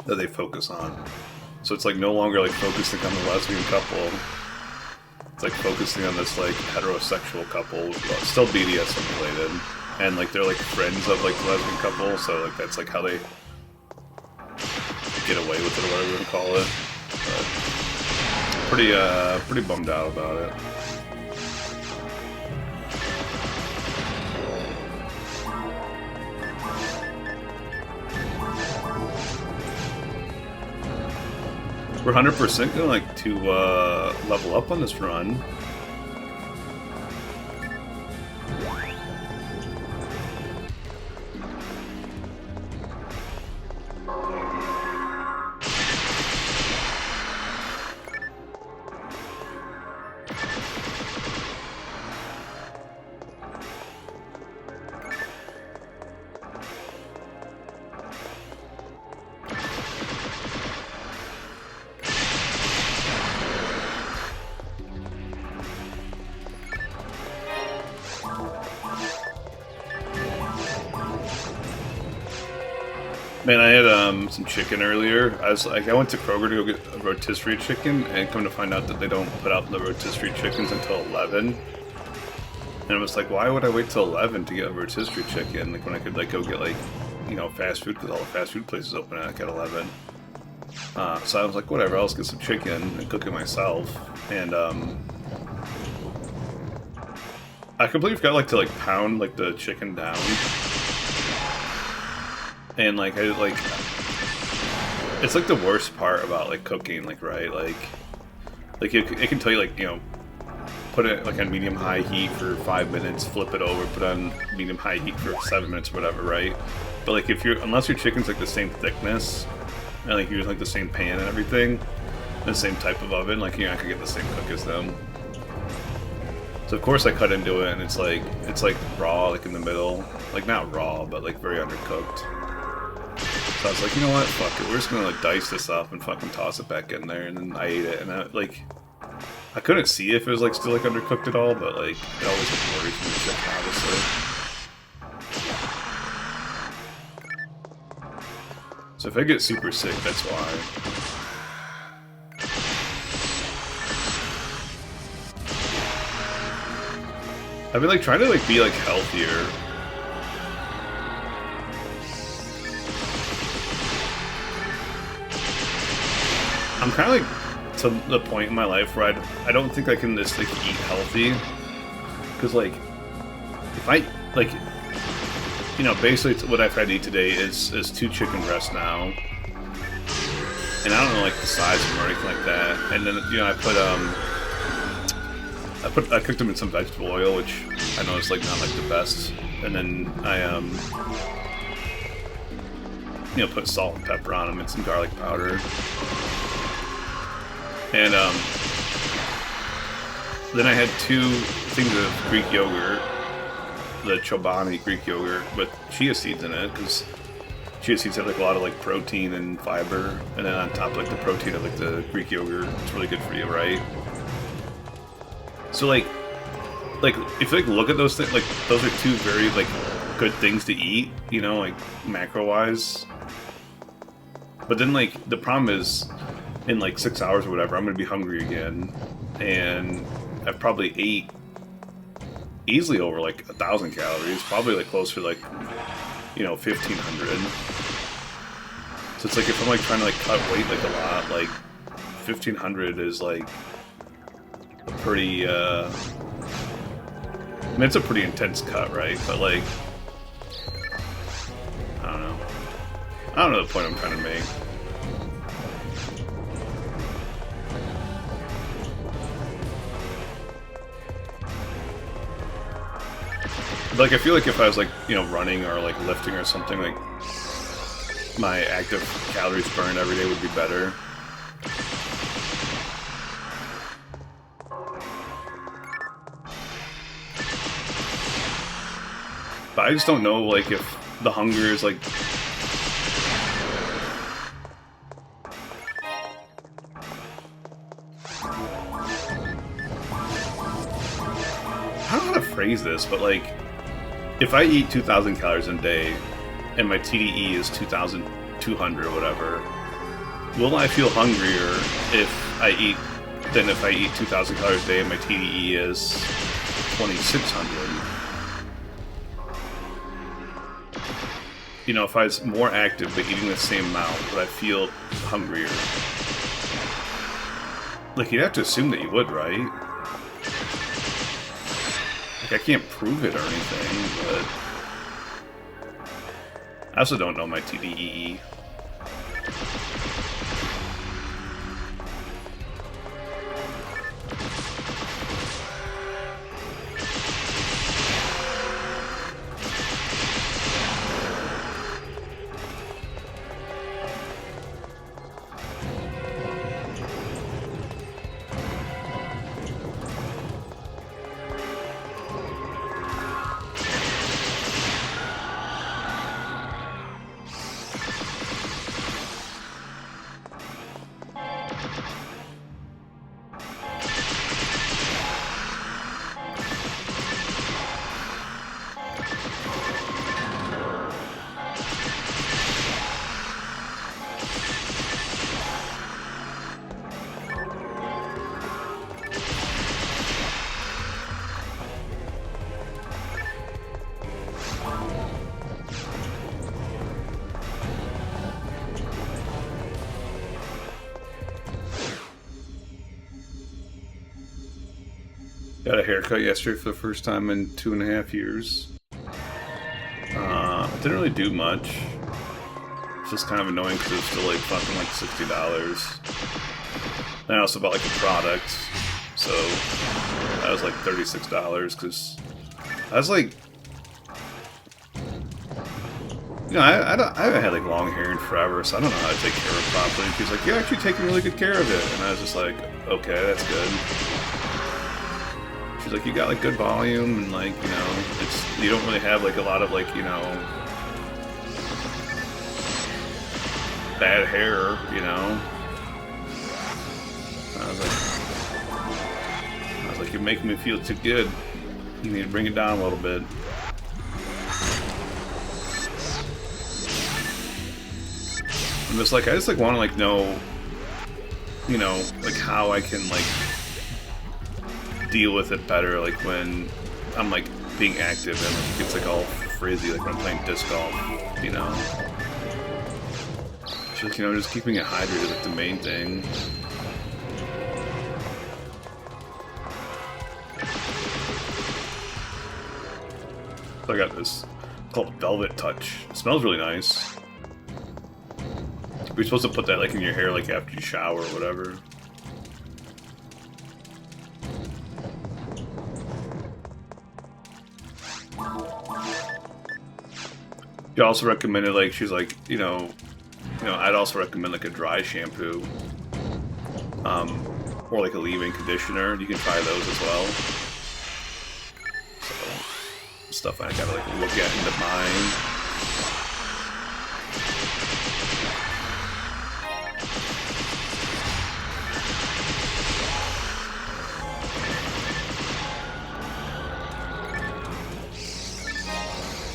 that they focus on, so it's like no longer like focusing on the lesbian couple. It's like focusing on this like heterosexual couple, still BDSM related, and like they're like friends of like the lesbian couple, so like that's like how they get away with it or whatever you want to call it. But pretty bummed out about it. We're 100% gonna like to level up on this run. Man, I had some chicken earlier. I went to Kroger to go get a rotisserie chicken, and come to find out that they don't put out the rotisserie chickens until 11. And I was like, why would I wait till 11 to get a rotisserie chicken? Like when I could like go get like, you know, fast food, because all the fast food places open at 11. So I was like, whatever, I'll just get some chicken and cook it myself. And I completely forgot like to like pound like the chicken down. And like I it's like the worst part about like cooking, like right, like it can tell you like, you know, put it like on medium high heat for 5 minutes, flip it over, put it on medium high heat for 7 minutes or whatever, right? But like if you're, unless your chicken's like the same thickness and like you're using like the same pan and everything, the same type of oven, like you're not gonna get the same cook as them. So of course I cut into it and it's like raw, like in the middle, like not raw, but like very undercooked. So I was like, you know what, fuck it, we're just gonna like dice this up and fucking toss it back in there, and then I ate it, and I couldn't see if it was like still like undercooked at all, but like it always like worries me shit, obviously. So if I get super sick, that's why. I've been like trying to like be like healthier. I'm kind of like to the point in my life where I don't think I can just like eat healthy, because like if I like, you know, basically what I've had to eat today is 2 chicken breasts now, and I don't know like the size of them or anything like that. And then, you know, I cooked them in some vegetable oil, which I know is like not like the best, and then I you know, put salt and pepper on them and some garlic powder. And then I had 2 things of Greek yogurt, the Chobani Greek yogurt with chia seeds in it, because chia seeds have like a lot of like protein and fiber, and then on top like the protein of like the Greek yogurt, it's really good for you, right? So like if you like look at those things, like those are 2 very like good things to eat, you know, like macro wise. But then like the problem is, in like 6 hours or whatever, I'm gonna be hungry again, and I've probably ate easily over like 1,000 calories, probably like closer to like, you know, 1,500. So it's like if I'm like trying to like cut weight like a lot, like 1,500 is like a pretty I mean, it's a pretty intense cut, right? But like, I don't know the point I'm trying to make. Like, I feel like if I was, like, you know, running or, like, lifting or something, like, my active calories burned every day would be better. But I just don't know, like, if the hunger is, like... I don't know how to phrase this, but, like... If I eat 2,000 calories a day, and my TDE is 2,200 or whatever, will I feel hungrier if I eat than if I eat 2,000 calories a day and my TDE is 2,600? You know, if I was more active but eating the same amount, would I feel hungrier? Like, you'd have to assume that you would, right? Like, I can't prove it or anything, but... I also don't know my TDEE. Got a haircut yesterday for the first time in 2.5 years. Didn't really do much. just kind of annoying because it's still like fucking like $60. And I also bought like a product, so that was like $36 because I was like, you know, I haven't had like long hair in forever, so I don't know how to take care of it properly. She's like, you're actually taking really good care of it, and I was just like, okay, that's good. She's like, you got like good volume, and like, you know, you don't really have like a lot of like, you know, bad hair, you know. I was like, you're making me feel too good. You need to bring it down a little bit. I'm just like, I just like want to like know, you know, like how I can like deal with it better, like when I'm like being active and like it gets like all frizzy, like when I'm playing disc golf, you know. Just, you know, just keeping it hydrated is like the main thing. So I got this called Velvet Touch. It smells really nice. You're supposed to put that like in your hair like after you shower or whatever. She also recommended like she's like, you know, I'd also recommend like a dry shampoo. Or like a leave-in conditioner. You can try those as well. So stuff I gotta like look at into mine.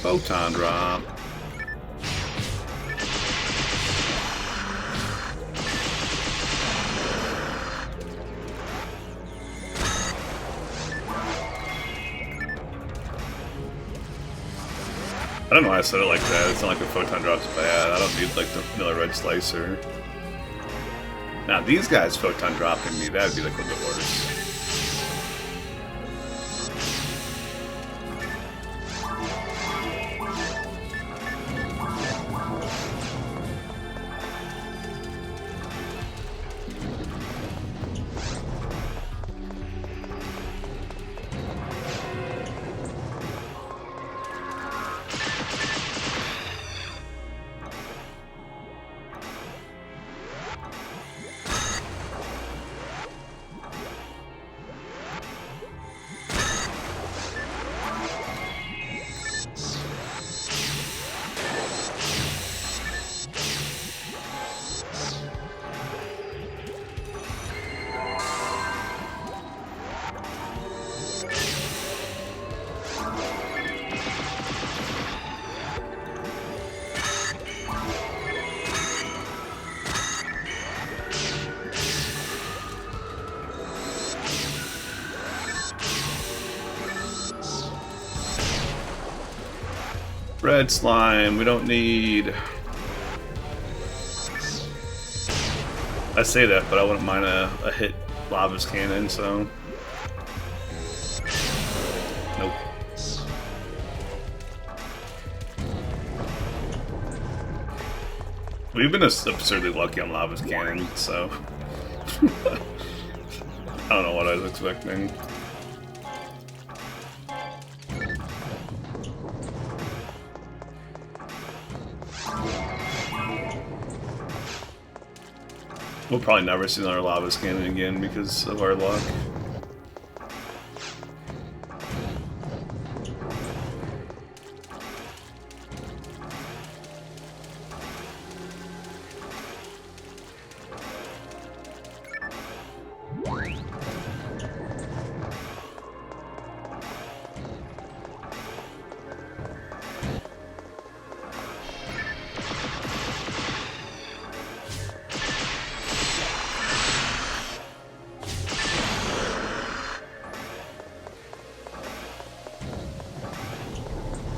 Photon drop. I don't know why I said it like that. It's not like the photon drop's bad. I don't need like the vanilla red slicer. Now these guys photon dropping me, that'd be like one of the worst. Red slime, we don't need... I say that, but I wouldn't mind a hit lava's cannon, so... Nope. We've been absurdly lucky on lava's cannon, so... I don't know what I was expecting. We'll probably never see another lava cannon again because of our luck.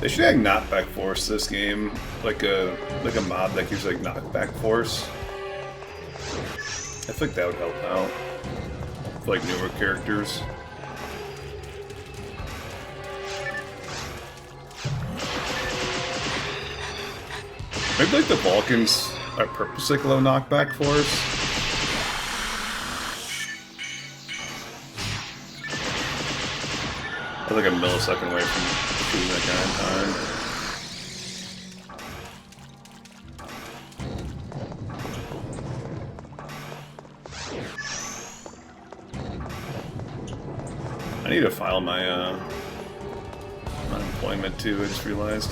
They should add knockback force this game, like a mod that gives like knockback force. I think that would help out for like newer characters. Maybe like the Vulcans are purposely low knockback for us. I was like a millisecond away from shooting that guy in time. I need to file my unemployment too, I just realized.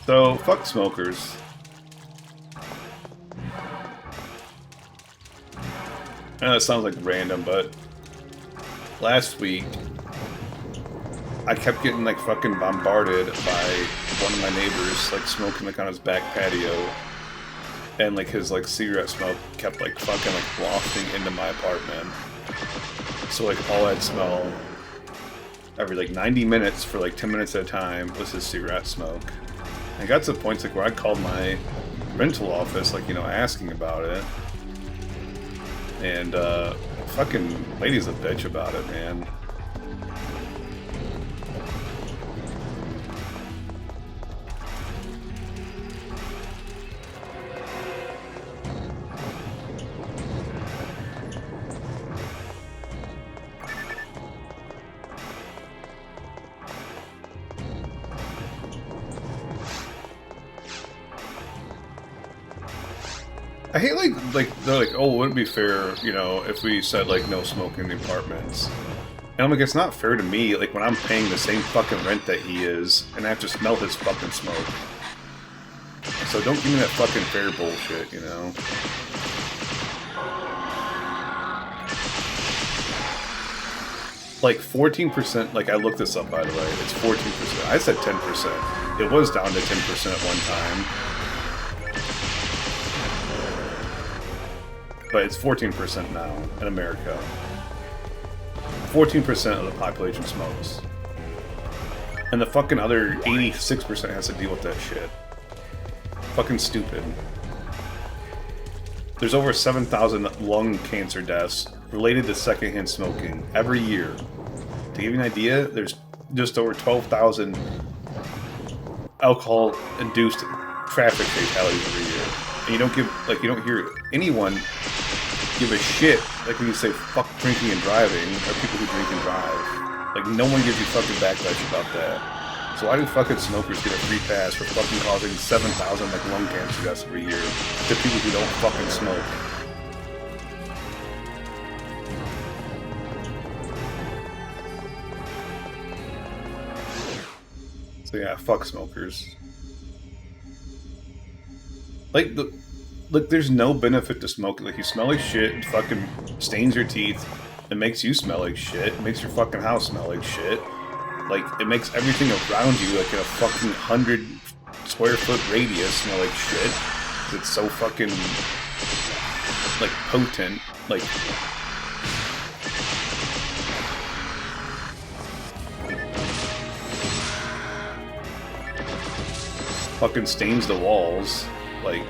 So, fuck smokers. I know that sounds like random, but last week I kept getting like fucking bombarded by one of my neighbors like smoking like on his back patio, and like his like cigarette smoke kept like fucking like wafting into my apartment. So like all I'd smell every like 90 minutes for like 10 minutes at a time was his cigarette smoke. I got to the point like where I called my rental office, like, you know, asking about it. And fucking lady's a bitch about it, man. I hate like they're like, oh, wouldn't it be fair, you know, if we said like no smoking in the apartments? And I'm like, it's not fair to me, like when I'm paying the same fucking rent that he is, and I have to smell his fucking smoke. So don't give me that fucking fair bullshit, you know? Like 14%, like I looked this up by the way, it's 14%. I said 10%. It was down to 10% at one time. But it's 14% now in America. 14% of the population smokes. And the fucking other 86% has to deal with that shit. Fucking stupid. There's over 7,000 lung cancer deaths related to secondhand smoking every year. To give you an idea, there's just over 12,000 alcohol-induced traffic fatalities every year. And you don't hear anyone give a shit, like when you say fuck drinking and driving, or people who drink and drive. Like, no one gives you fucking backlash about that. So why do fucking smokers get a free pass for fucking causing 7,000 like lung cancer deaths every year to people who don't fucking smoke? So yeah, fuck smokers. Like, there's no benefit to smoking. Like, you smell like shit, it fucking stains your teeth, it makes you smell like shit, it makes your fucking house smell like shit. Like, it makes everything around you, like in a fucking 100 square foot radius, smell like shit. 'Cause it's so fucking, like, potent. Like, fucking stains the walls. Like,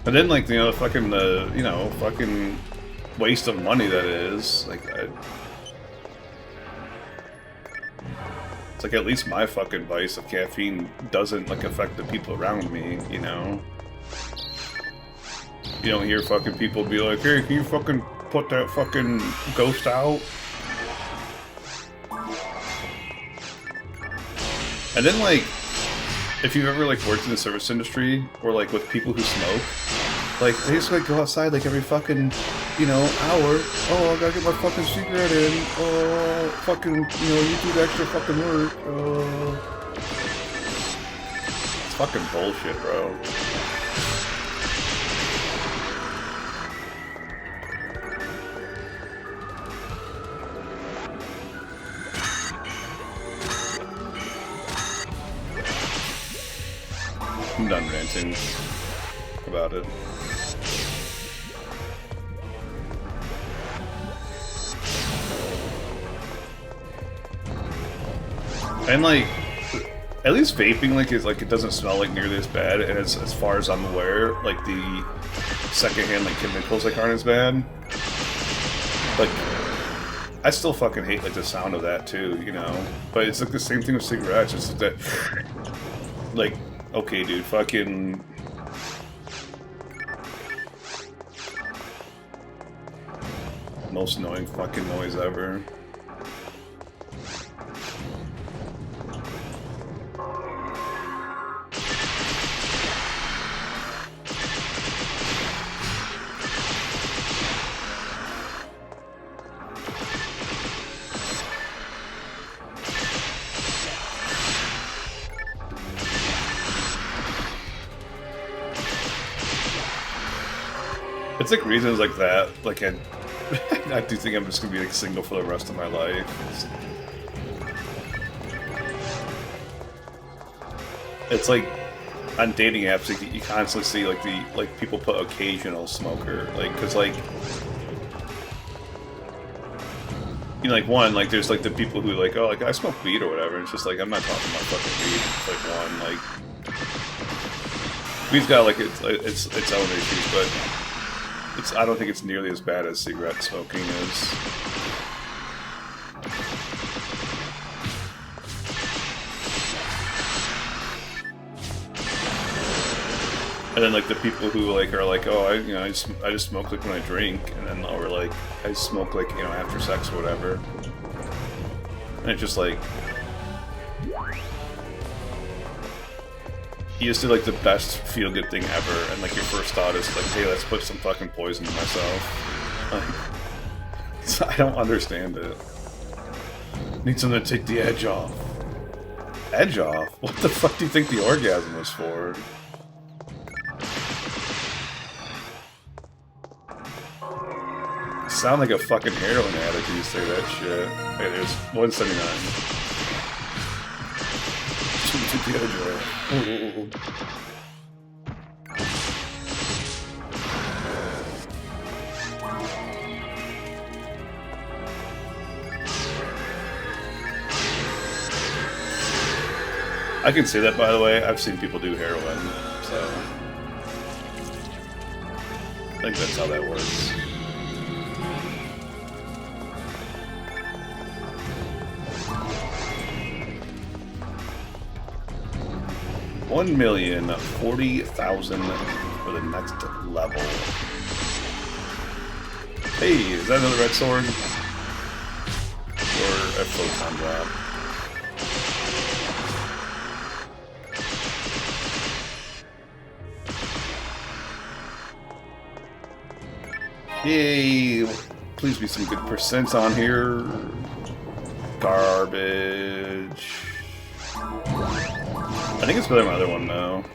and then, like, you know, fucking, you know, fucking waste of money that is. Like, it's like, at least my fucking vice of caffeine doesn't, like, affect the people around me, you know? You don't hear fucking people be like, hey, can you fucking put that fucking ghost out? And then, like, if you've ever like worked in the service industry or like with people who smoke, like they just like go outside like every fucking, you know, hour. Oh, I gotta get my fucking cigarette in. Oh, fucking, you know, you do the extra fucking work. Oh, it's fucking bullshit, bro. I'm done ranting about it. And like, at least vaping like is like it doesn't smell like nearly as bad, and as far as I'm aware, like the secondhand like chemicals like aren't as bad. Like, I still fucking hate like the sound of that too, you know. But it's like the same thing with cigarettes. It's that, like, okay, dude, fucking. Most annoying fucking noise ever. It's like reasons like that, like I do think I'm just gonna be like single for the rest of my life. It's like on dating apps, like, you constantly see like people put occasional smoker, like because like you know, like one, like there's like the people who like, oh, like I smoke weed or whatever. And it's just like I'm not talking about fucking weed. It's like one, like weed's got like its own issues, but. I don't think it's nearly as bad as cigarette smoking is. And then like the people who like are like, oh, I just smoke like when I drink, and then or like I smoke like, you know, after sex or whatever. And it's just like you just did like the best feel-good thing ever, and like your first thought is like, hey, let's put some fucking poison in myself. Like, so I don't understand it. Need something to take the edge off. Edge off? What the fuck do you think the orgasm was for? You sound like a fucking heroin addict when you say that shit. Hey, there's 179. The edge off. I can say that, by the way. I've seen people do heroin, so I think that's how that works. $1,040,000 for the next level. Hey, is that another red sword? Or a photon drop? Yay! Please be some good percents on here. Garbage. I think it's better than my other one, though.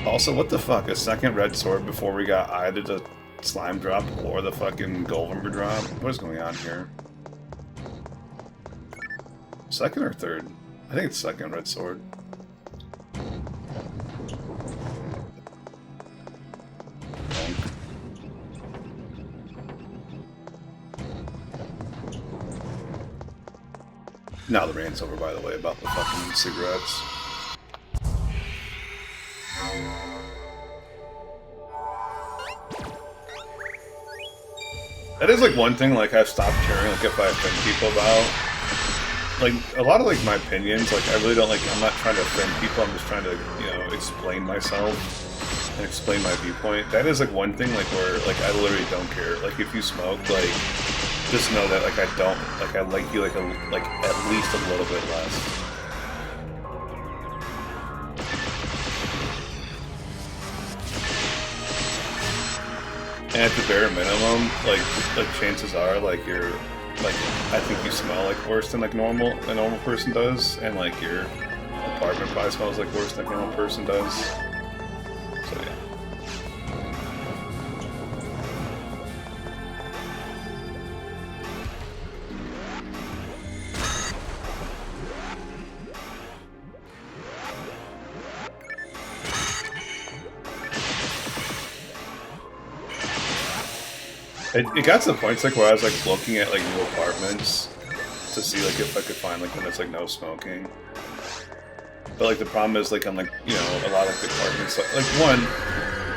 Also, what the fuck? A second red sword before we got either the slime drop or the fucking Goldmember drop? What is going on here? Second or third? I think it's second red sword. Now the rant's over, by the way, about the fucking cigarettes. That is like one thing like I've stopped caring like if I offend people about. Like a lot of like my opinions, like I really don't like, I'm not trying to offend people, I'm just trying to, you know, explain myself and explain my viewpoint. That is like one thing like where like I literally don't care. Like if you smoke, like just know that like I don't, like I like you like at least a little bit less. And at the bare minimum, like chances are, like you're, like I think you smell like worse than like a normal person does, and like your apartment probably smells like worse than a normal person does. So yeah. It got to the point like where I was like looking at like new apartments to see like if I could find like one that's like no smoking. But like the problem is like on like, you know, a lot of the apartment sites, like one,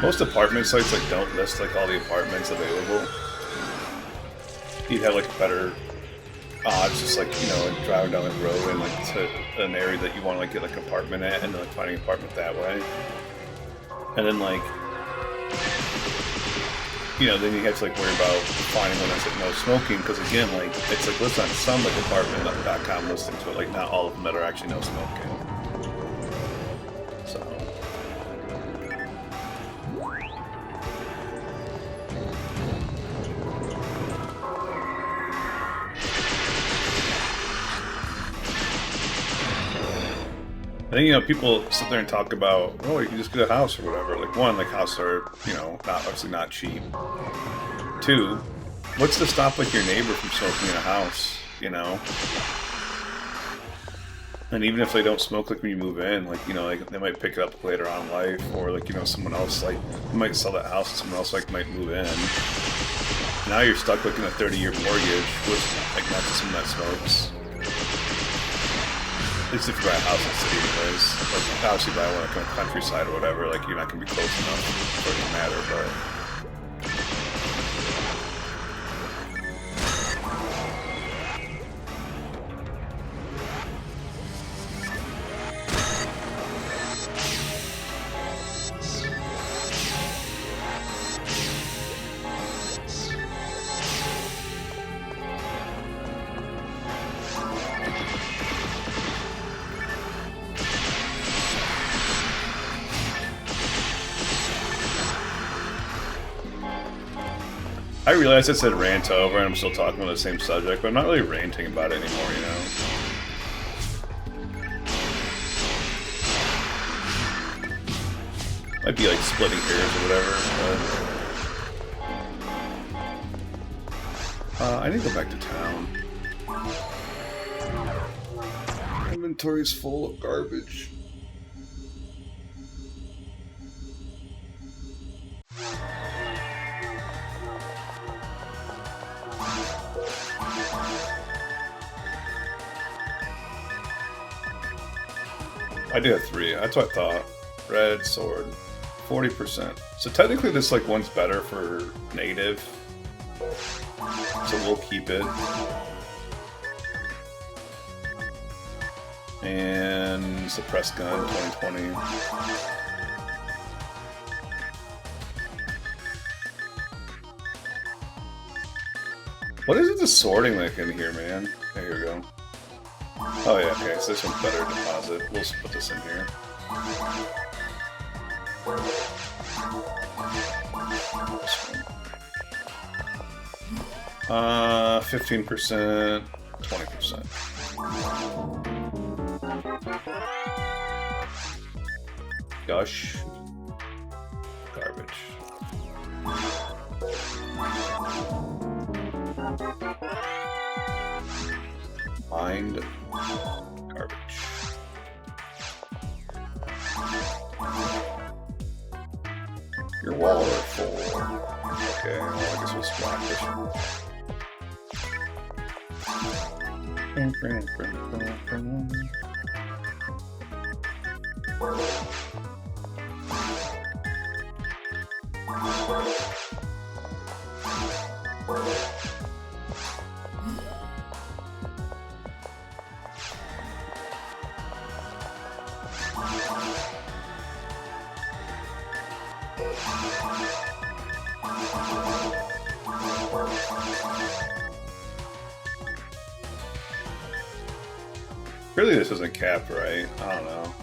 most apartment sites like don't list like all the apartments available. You'd have like better odds just like, you know, like, driving down the road and like to an area that you want to like get like an apartment at, and then like finding an apartment that way. And then like, you know, then you have to like worry about finding one that's like no smoking, because again, like it's like listed on some like apartment.com listing to it, like not all of them that are actually no smoking. So I think, you know, people sit there and talk about, oh, you can just get a house or whatever. Like, one, like, houses are, you know, obviously not cheap. Two, what's to stop, like, your neighbor from smoking in a house, you know? And even if they don't smoke, like, when you move in, like, you know, like, they might pick it up later on in life, or, like, you know, someone else, like, you might sell that house and someone else, like, might move in. Now you're stuck, like, in a 30-year mortgage with, like, not just someone that smokes. At least if you buy a house in the city anyways. Like, obviously buy one like on the countryside or whatever, like, you're not going to be close enough for it to matter, but... I realize I said rant over and I'm still talking about the same subject, but I'm not really ranting about it anymore, you know? Might be like splitting hairs or whatever, but... I need to go back to town. Inventory's full of garbage. I do have 3. That's what I thought. Red, sword, 40%. So technically this like one's better for native. So we'll keep it. And suppressed gun, 2020. What is it the sorting like in here, man? Okay, here we go. Oh yeah, okay, so this one's better deposit. We'll just put this in here. 15%, 20%. Gush. Garbage. Mind. Garbage. Your wallet are full. Okay, well, I guess we'll swap this one. Really, this isn't capped, right? I don't know.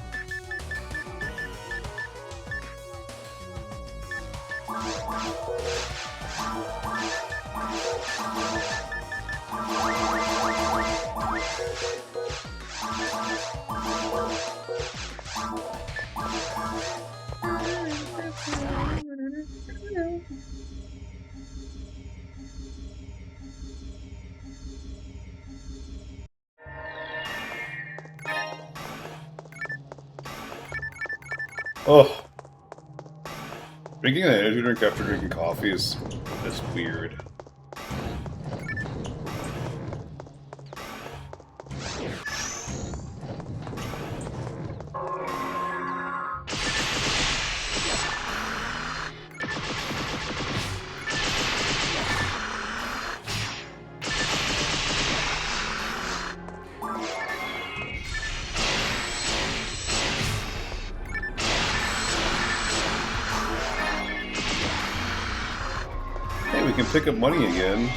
Oh, drinking an energy drink after drinking coffee is weird. Hey, we can pick up money again.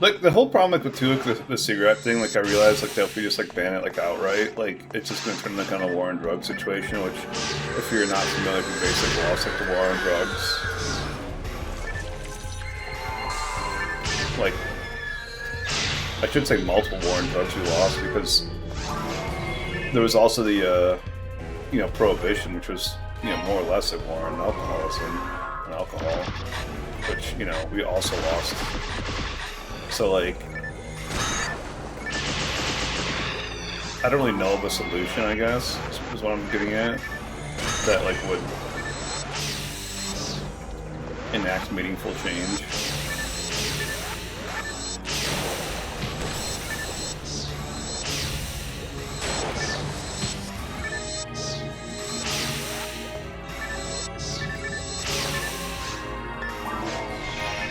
Like, the whole problem, like, with too, like, the cigarette thing, like, I realized, like, that if we just, like, ban it, like, outright, like, it's just gonna turn into kind of war on drugs situation, which, if you're not familiar with the basic laws, like, the war on drugs, like, I should say multiple war on drugs we lost, because there was also the, you know, prohibition, which was, you know, more or less a war on alcoholism and alcohol, which, you know, we also lost. So, like, I don't really know of a solution, I guess, is what I'm getting at, that, like, would enact meaningful change.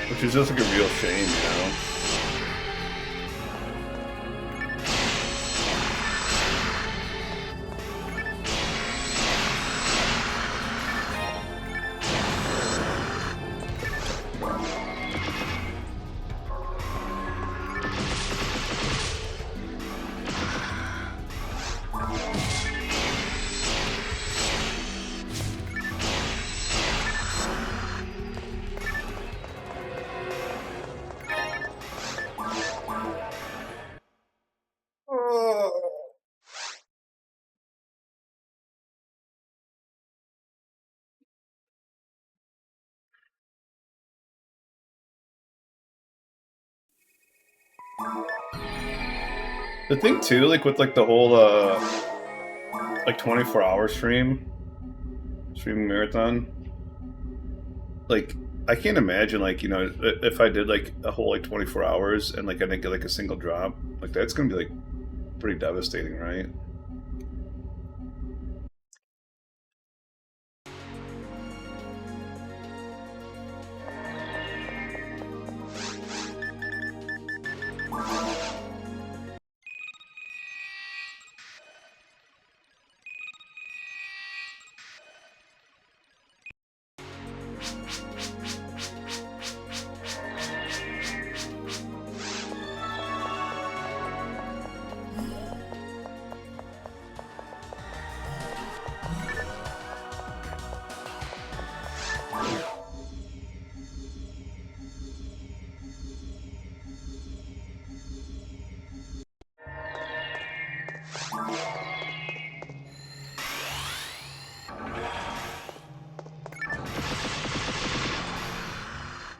Which is just, like, a real shame, you know? The thing too, like with like the whole like 24-hour streaming marathon, like I can't imagine, like, you know, if I did like a whole like 24 hours and like I didn't get like a single drop, like that's gonna be like pretty devastating, right?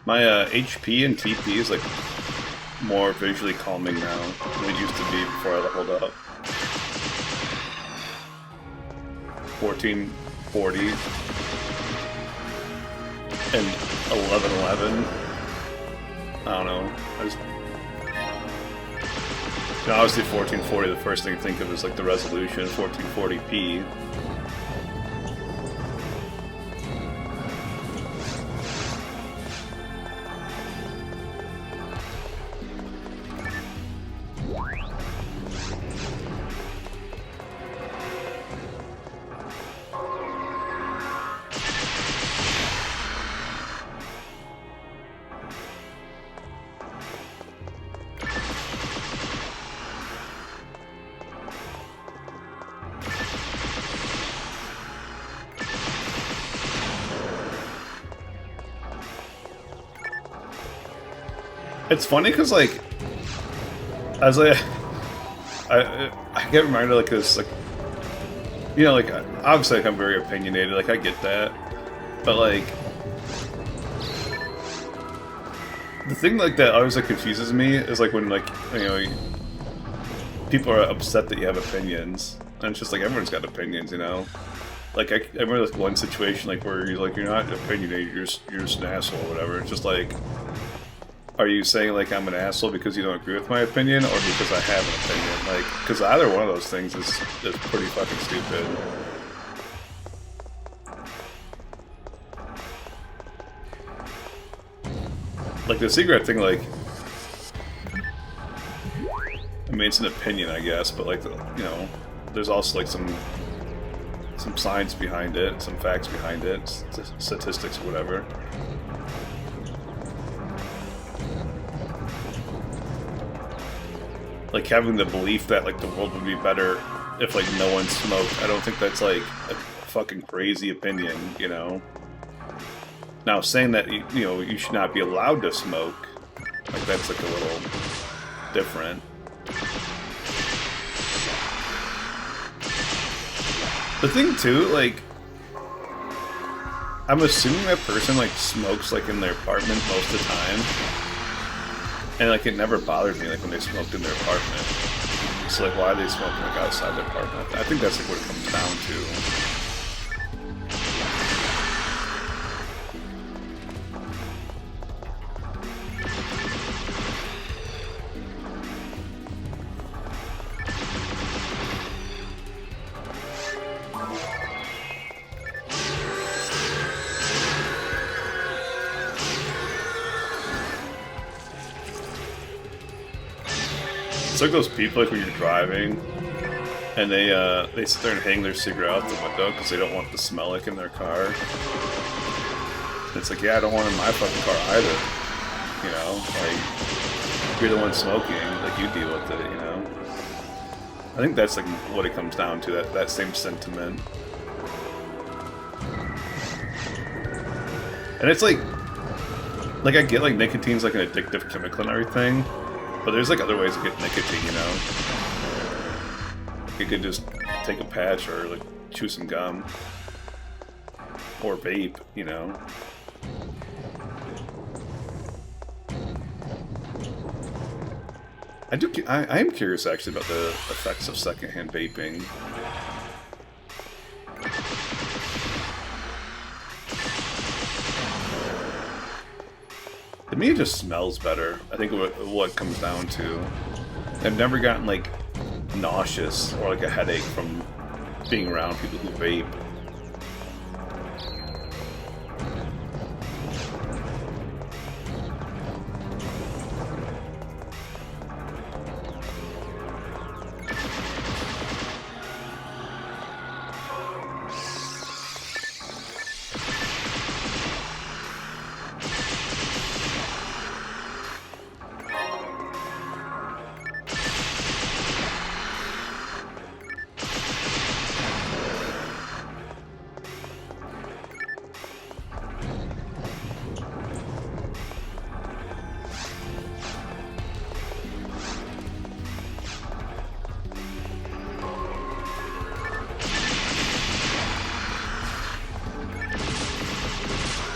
My HP and TP is like more visually calming now than it used to be before I leveled up. 1440 and 1111. I don't know. Obviously 1440, the first thing I think of is like the resolution, 1440p. It's funny because like, as I get reminded like this like, you know, like obviously like I'm very opinionated, like I get that, but like the thing like that always like confuses me is like when like, you know, people are upset that you have opinions, and it's just like everyone's got opinions, you know. Like I remember like one situation like where you're like, you're not opinionated, you're just an asshole or whatever. It's just like, are you saying like I'm an asshole because you don't agree with my opinion, or because I have an opinion? Like, because either one of those things is pretty fucking stupid. Like the cigarette thing, like, I mean, it's an opinion, I guess, but like, you know, there's also like some science behind it, some facts behind it, statistics, whatever. Like having the belief that like the world would be better if like no one smoked, I don't think that's like a fucking crazy opinion, you know. Now saying that you know you should not be allowed to smoke, like that's like a little different. The thing too, like, I'm assuming that person like smokes like in their apartment most of the time, and like it never bothered me like when they smoked in their apartment. So like, why are they smoking like outside their apartment? I think that's like what it comes down to. It's like those people like when you're driving and they sit there and hang their cigarette out the window because they don't want the smell like in their car. And it's like, yeah, I don't want it in my fucking car either. You know, like you're the one smoking, like you deal with it. You know, I think that's like what it comes down to, that same sentiment. And it's like I get like nicotine's like an addictive chemical and everything. But there's like other ways to get nicotine, you know? You could just take a patch or like chew some gum. Or vape, you know? I am curious actually about the effects of secondhand vaping. To me, it just smells better. I think what it comes down to. I've never gotten like nauseous or like a headache from being around people who vape.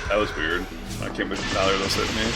That was weird. I can't believe Tyler those hit me.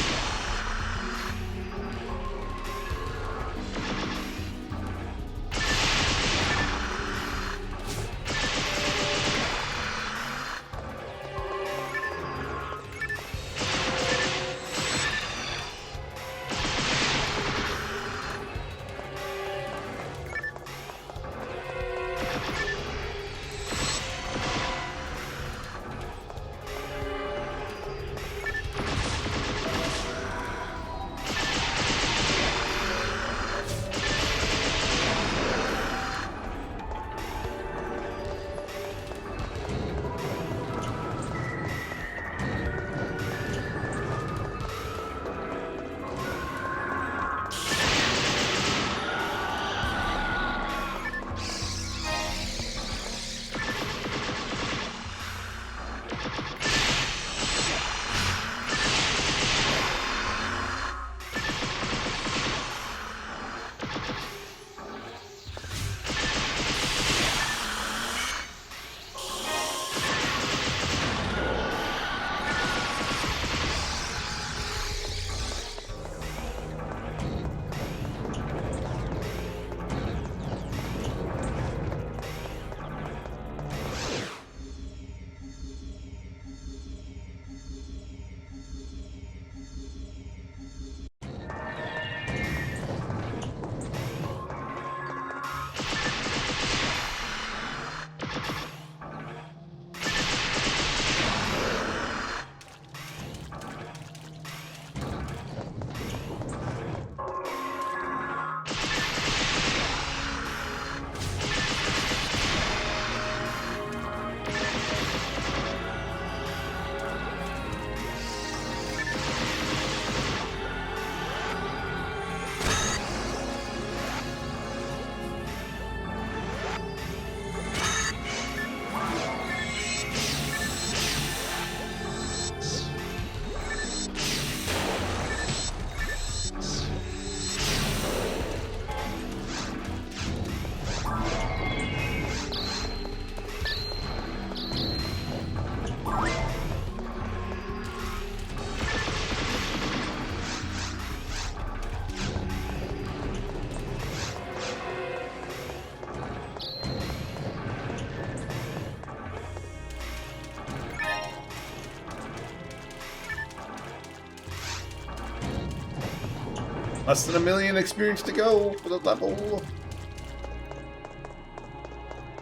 Less than 1,000,000 experience to go for the level.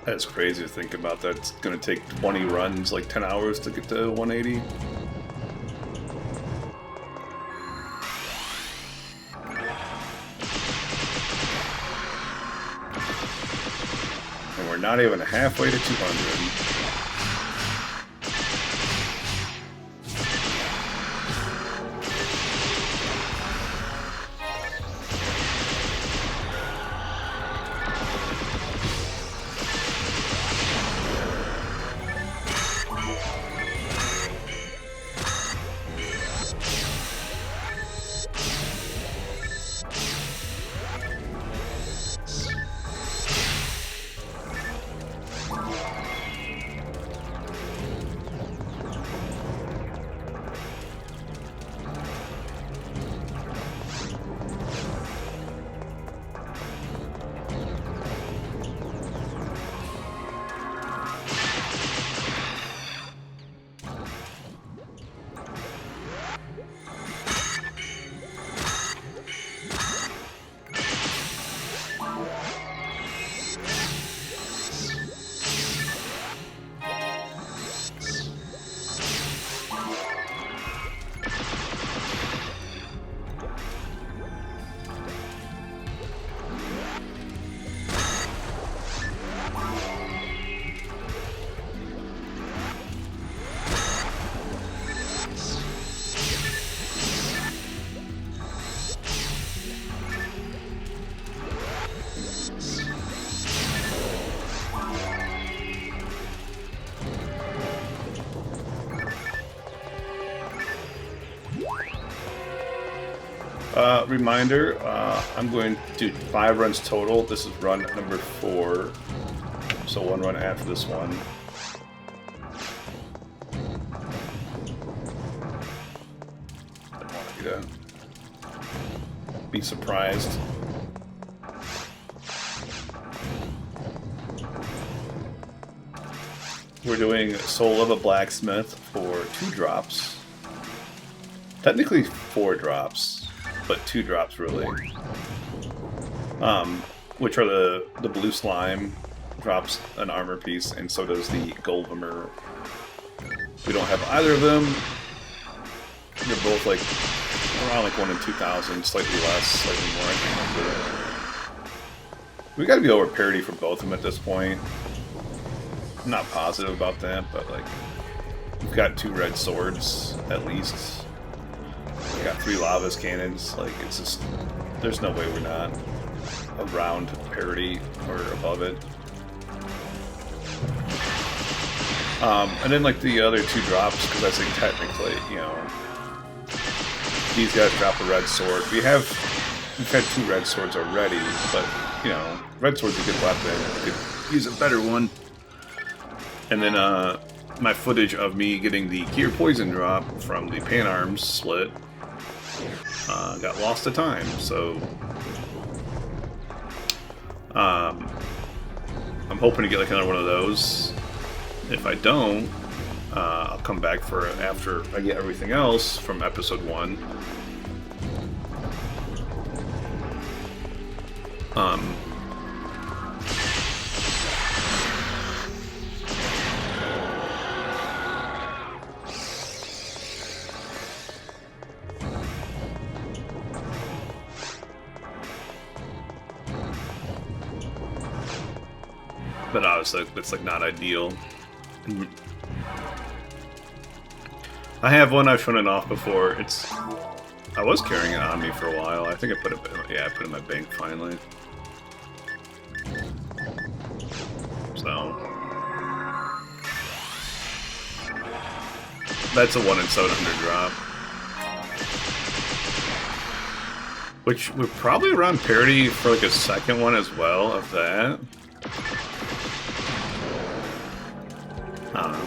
That's crazy to think about that. It's gonna take 20 runs, like 10 hours to get to 180. And we're not even halfway to 200. Reminder, I'm going to do 5 runs total. This is run number 4. So 1 run after this one. I don't want you to be surprised. We're doing Soul of a Blacksmith for 2 drops. Technically 4 drops. But 2 drops really, which are the blue slime drops an armor piece, and so does the Goldimer. We don't have either of them. They're both like around like 1 in 2,000, slightly less, slightly more. I can't remember. We got to be over parity for both of them at this point. I'm not positive about that, but like we've got 2 red swords at least. We got 3 Lava's cannons, like it's just, there's no way we're not around parity or above it. And then like the other 2 drops, because I think technically, you know, these guys drop a red sword. We have we've had 2 red swords already, but, you know, red sword's a good weapon. You could use a better one. And then, my footage of me getting the Gear Poison drop from the Pan Arms split got lost to time, so I'm hoping to get like another one of those. If I don't, I'll come back for it after I get everything else from episode 1. But obviously, it's like not ideal. I have one I've shown it off before. I was carrying it on me for a while. I think I put it. Yeah, I put it in my bank finally. So that's a 1 in 700 drop, which we're probably around parity for like a second one as well of that. I don't know.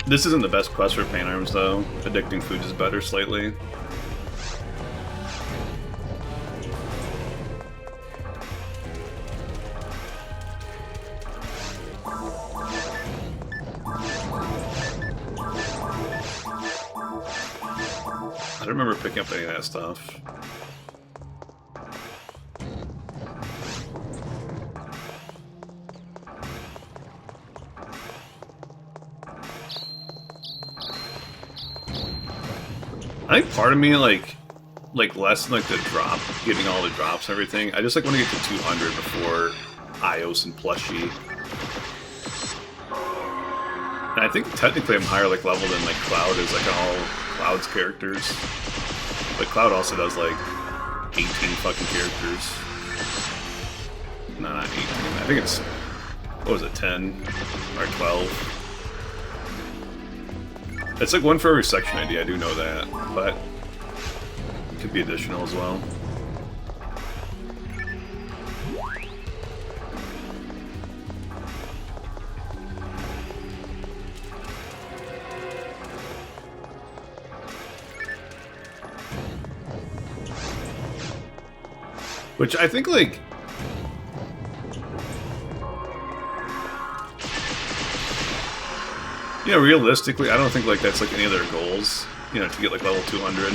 This isn't the best quest for Pan Arms, though. Addicting Food is better slightly. I don't remember picking up any of that stuff. I think part of me like less like the drop, getting all the drops and everything. I just like want to get to 200 before Ios and Plushie. And I think technically I'm higher like level than like Cloud is, like all Cloud's characters. But Cloud also does like 18 fucking characters. No, not 18. I think it's, what was it, 10 or 12? It's like 1 for every section ID, I do know that, but it could be additional as well. Which I think, like, you know, realistically, I don't think like that's like any of their goals, you know, to get like level 200.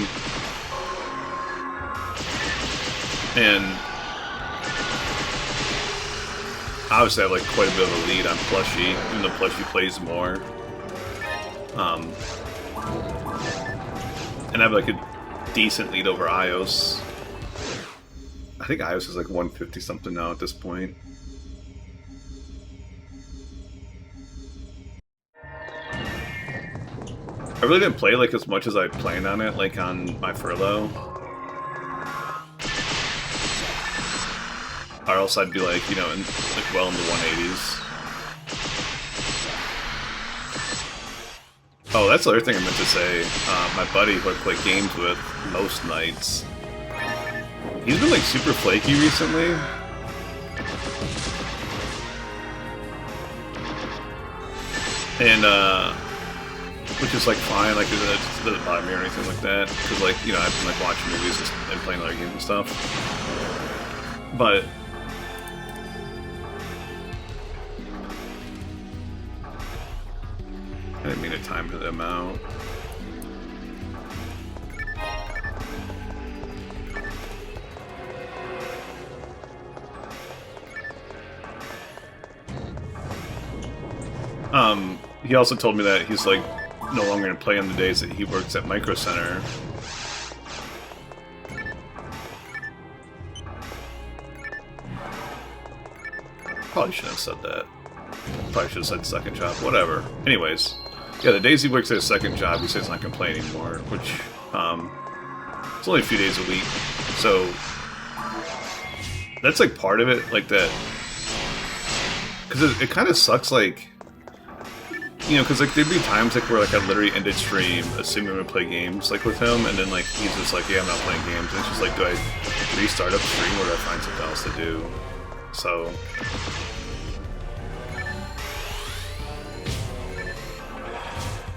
And obviously I have like quite a bit of a lead on Plushie, even though Plushie plays more. And I have like a decent lead over Ios. I think Ios is like 150 something now at this point. I really didn't play like as much as I planned on it, like on my furlough. Or else I'd be like, you know, like well in the 180s. Oh, that's the other thing I meant to say. My buddy who I play games with most nights, he's been like super flaky recently. And which is like fine, like it doesn't bother me or anything like that, because like, you know, I've been like watching movies and playing other games and stuff. But I didn't mean to time them out. He also told me that he's like no longer going to play on the days that he works at Micro Center. Probably shouldn't have said that. Probably should have said second job. Whatever. Anyways, yeah, the days he works at his second job, he says he's not going to play anymore, which, it's only a few days a week. So, that's like part of it, like that. Because it kind of sucks, like, you know, because like there'd be times like where like I literally ended stream assuming we play games like with him, and then like he's just like, yeah, I'm not playing games. And it's just like, do I restart up stream or do I find something else to do? So.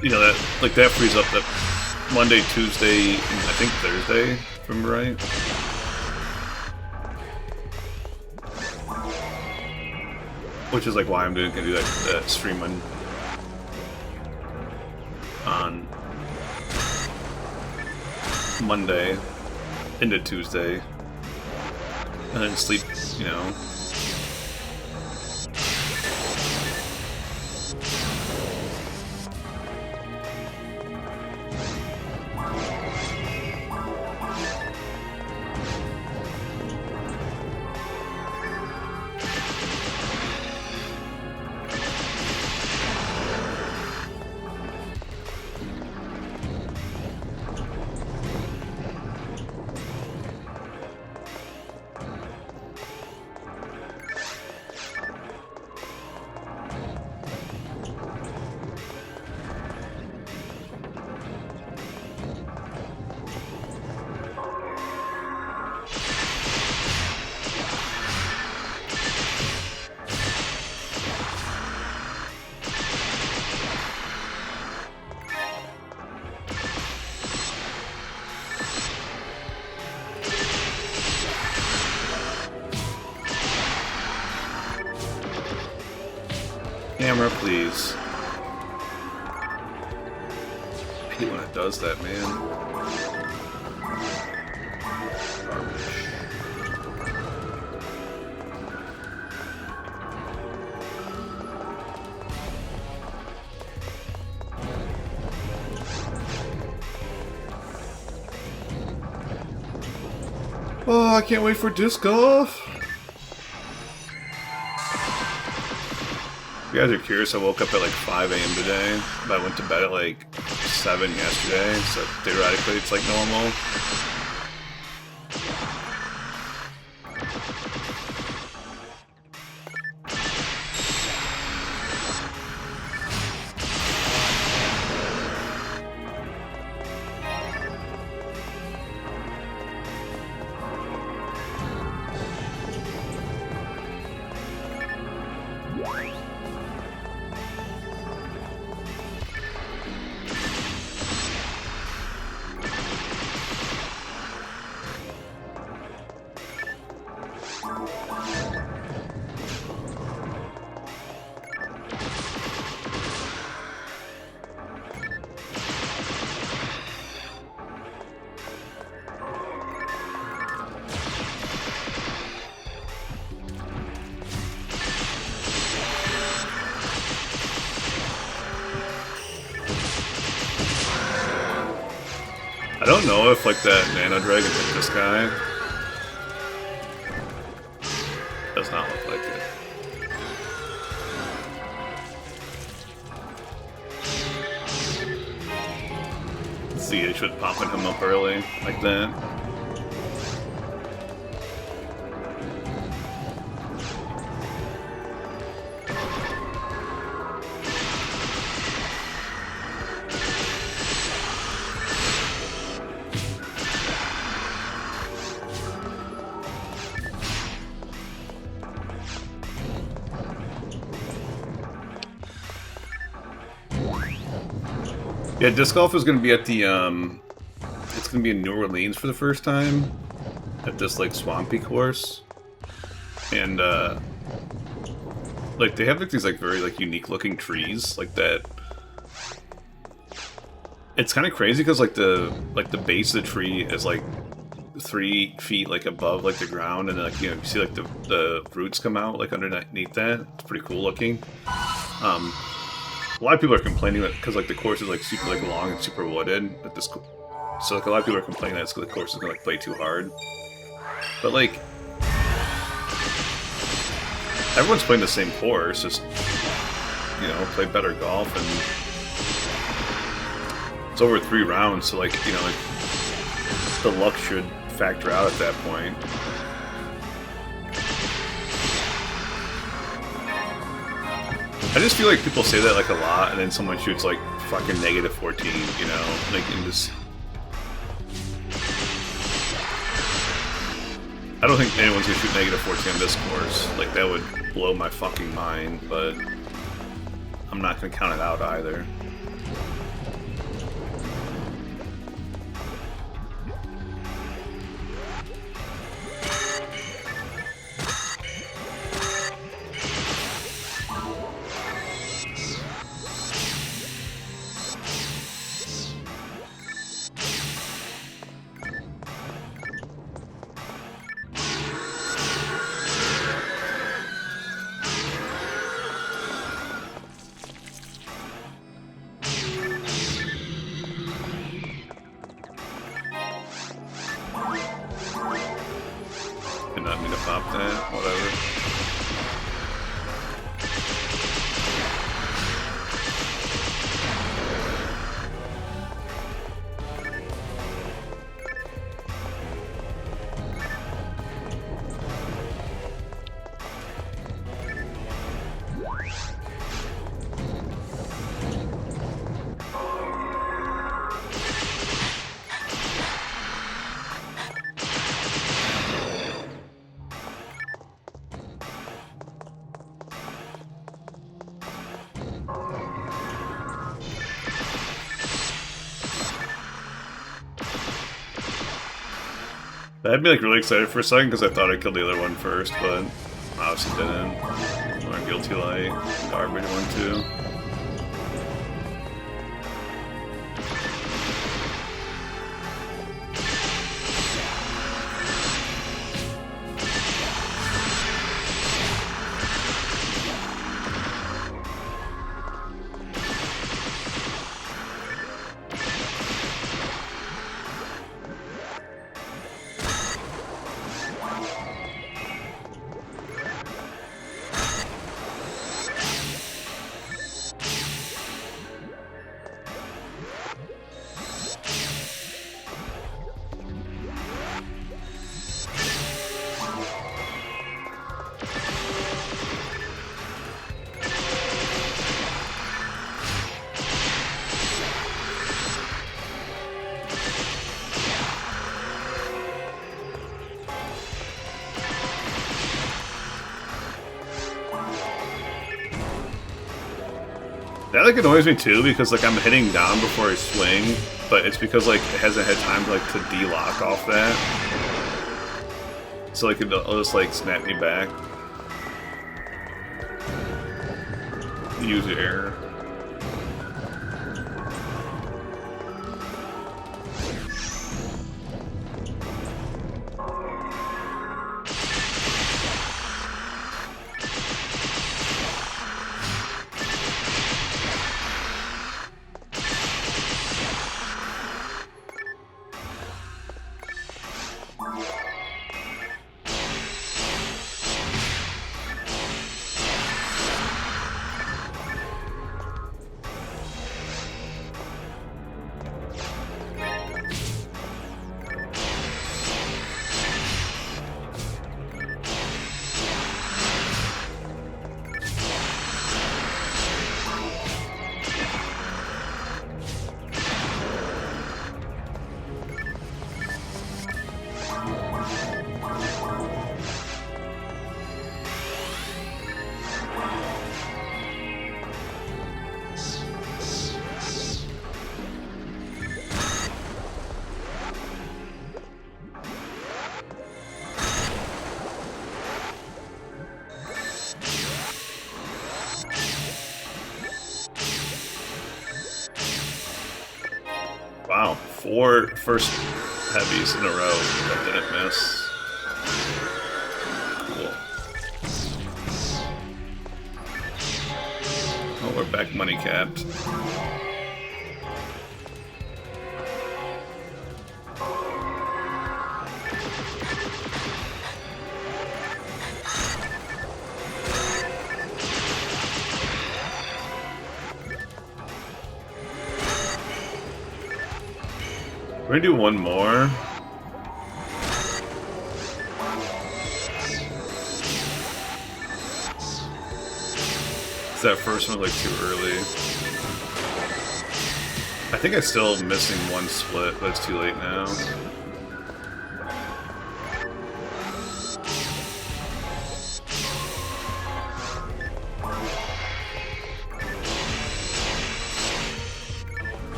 You know, that like that frees up that Monday, Tuesday, and I think Thursday, if I'm right. Which is like why I'm gonna do that stream on Monday into Tuesday, and then sleep, you know. Camera, please. I hate when it does that, man. Oh, I can't wait for disc golf. If you guys are curious, I woke up at like 5 a.m. today, but I went to bed at like 7 yesterday, so theoretically it's like normal. I don't know if like that Nano Dragon hit this guy. Does not look like it. See, it should popping him up early like that. Yeah, disc golf is going to be at the, it's going to be in New Orleans for the first time, at this, like, swampy course, and, like, they have, like, these, like, very, like, unique-looking trees, like that. It's kind of crazy, because, like, the base of the tree is, like, 3 feet, like, above, like, the ground, and, like, you know, you see, like, the roots come out, like, underneath that. It's pretty cool looking. A lot of people are complaining that because like the course is like super like long and super wooded at this, so like a lot of people are complaining that it's because the course is gonna like play too hard. But like everyone's playing the same course, just you know, play better golf, and it's over 3 rounds, so like you know, like the luck should factor out at that point. I just feel like people say that like a lot, and then someone shoots like fucking -14, you know, like in this. I don't think anyone's gonna shoot -14 on this course. Like that would blow my fucking mind, but I'm not gonna count it out either. Did not mean to pop that, whatever. I'd be like really excited for a second because I thought I killed the other one first, but obviously didn't. Or guilty light, garbage one too. That like annoys me too because like I'm hitting down before I swing, but it's because like it hasn't had time like to de-lock off that. So like it'll just like snap me back. User error. Wow, 4 first heavies in a row that didn't miss. Cool. Oh, we're back money capped. We're gonna do one more. That first one was like too early. I think I'm still missing one split, but it's too late now.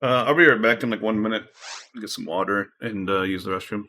I'll be right back in like 1 minute. Get some water and use the restroom.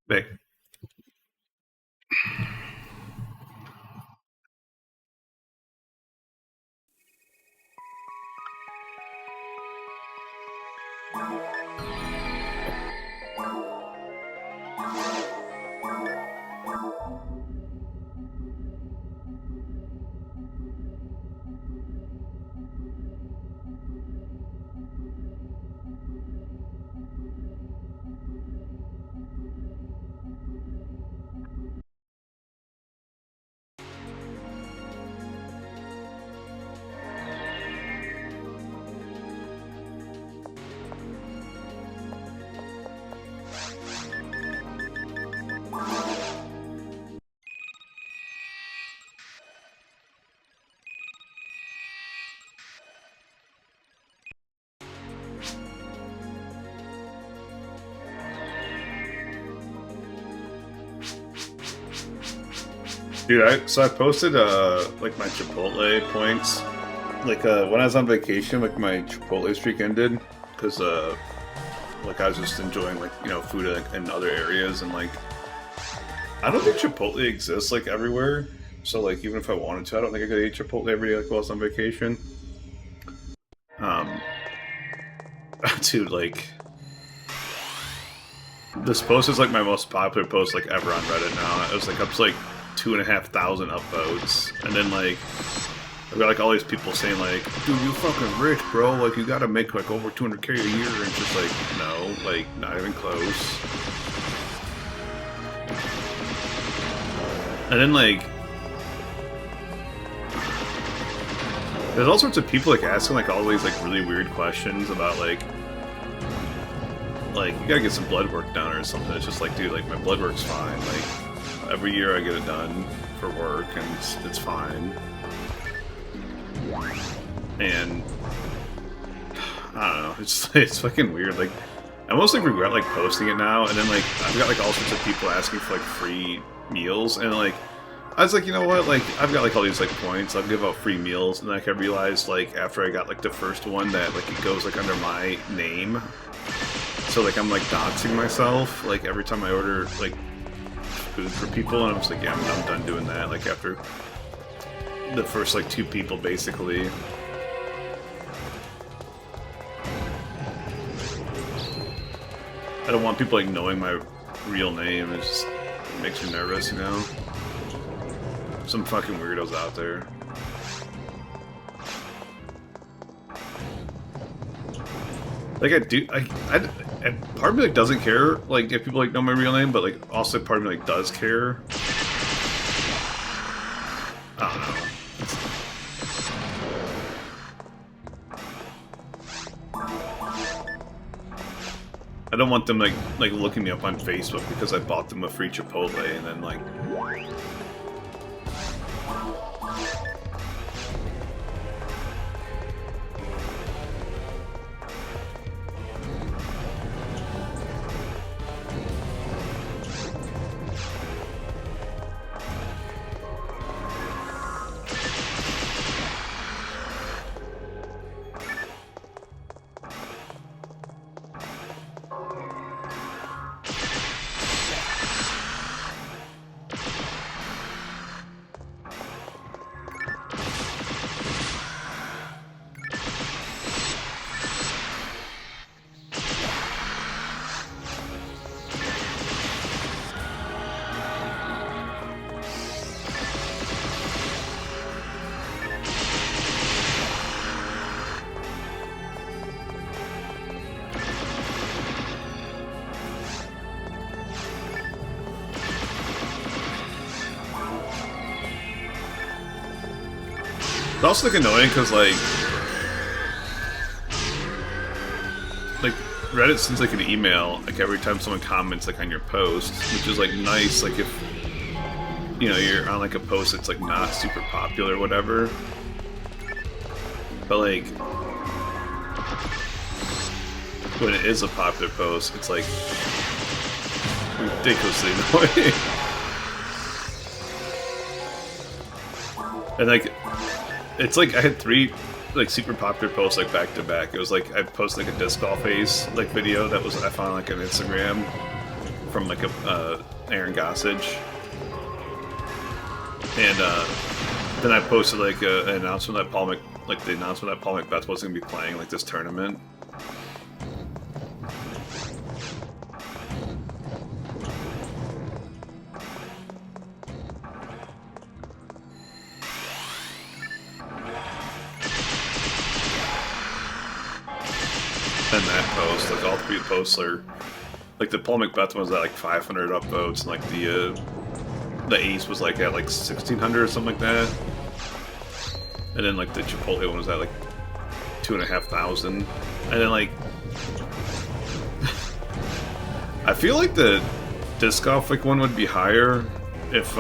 Back. Dude, I posted like my Chipotle points. Like when I was on vacation, like my Chipotle streak ended because like I was just enjoying like food in other areas, and like I don't think Chipotle exists like everywhere. So like, even if I wanted to, I don't think I could eat Chipotle every day like while I was on vacation. Dude, like, this post is like my most popular post like ever on Reddit now. It was like up to like 2,500 upvotes, and then like I've got like all these people saying like, "Dude, you fucking rich, bro! Like you gotta make like over 200K a year," and it's just like, no, like not even close. And then like, there's all sorts of people like asking like all these like really weird questions about like you gotta get some blood work done or something. It's just like, dude, like my blood work's fine. Like every year I get it done for work and it's fine. And I don't know, it's fucking weird. Like I almost like regret like posting it now, and then like I've got like all sorts of people asking for like free meals, and like I was like, you know what, like I've got like all these like points, I'll give out free meals, and like I realized like after I got like the first one that like it goes like under my name. So, like, I'm, like, doxing myself, like, every time I order, like, food for people, and I'm just like, yeah, I'm done doing that, like, after the first, like, 2 people, basically. I don't want people, like, knowing my real name. It just makes me nervous, you know? Some fucking weirdos out there. Like, and part of me like doesn't care, like if people like know my real name, but like also part of me like does care. I don't know. I don't want them like looking me up on Facebook because I bought them a free Chipotle and then like. It's also like annoying because like Reddit sends like an email like every time someone comments like on your post, which is like nice, like if you know you're on like a post that's like not super popular or whatever. But like when it is a popular post, it's like ridiculously annoying. And like it's like I had 3 like super popular posts like back to back. It was like I posted like a disc golf face like video that was I found like on Instagram from like a Aaron Gossage, and then I posted like an announcement that Paul Macbeth wasn't gonna be playing like this tournament. And that post, like all 3 posts are, like the Paul Macbeth one was at like 500 upvotes, and like the Ace was like at like 1,600 or something like that, and then like the Chipotle one was at like 2,500, and then like I feel like the disc golf like one would be higher if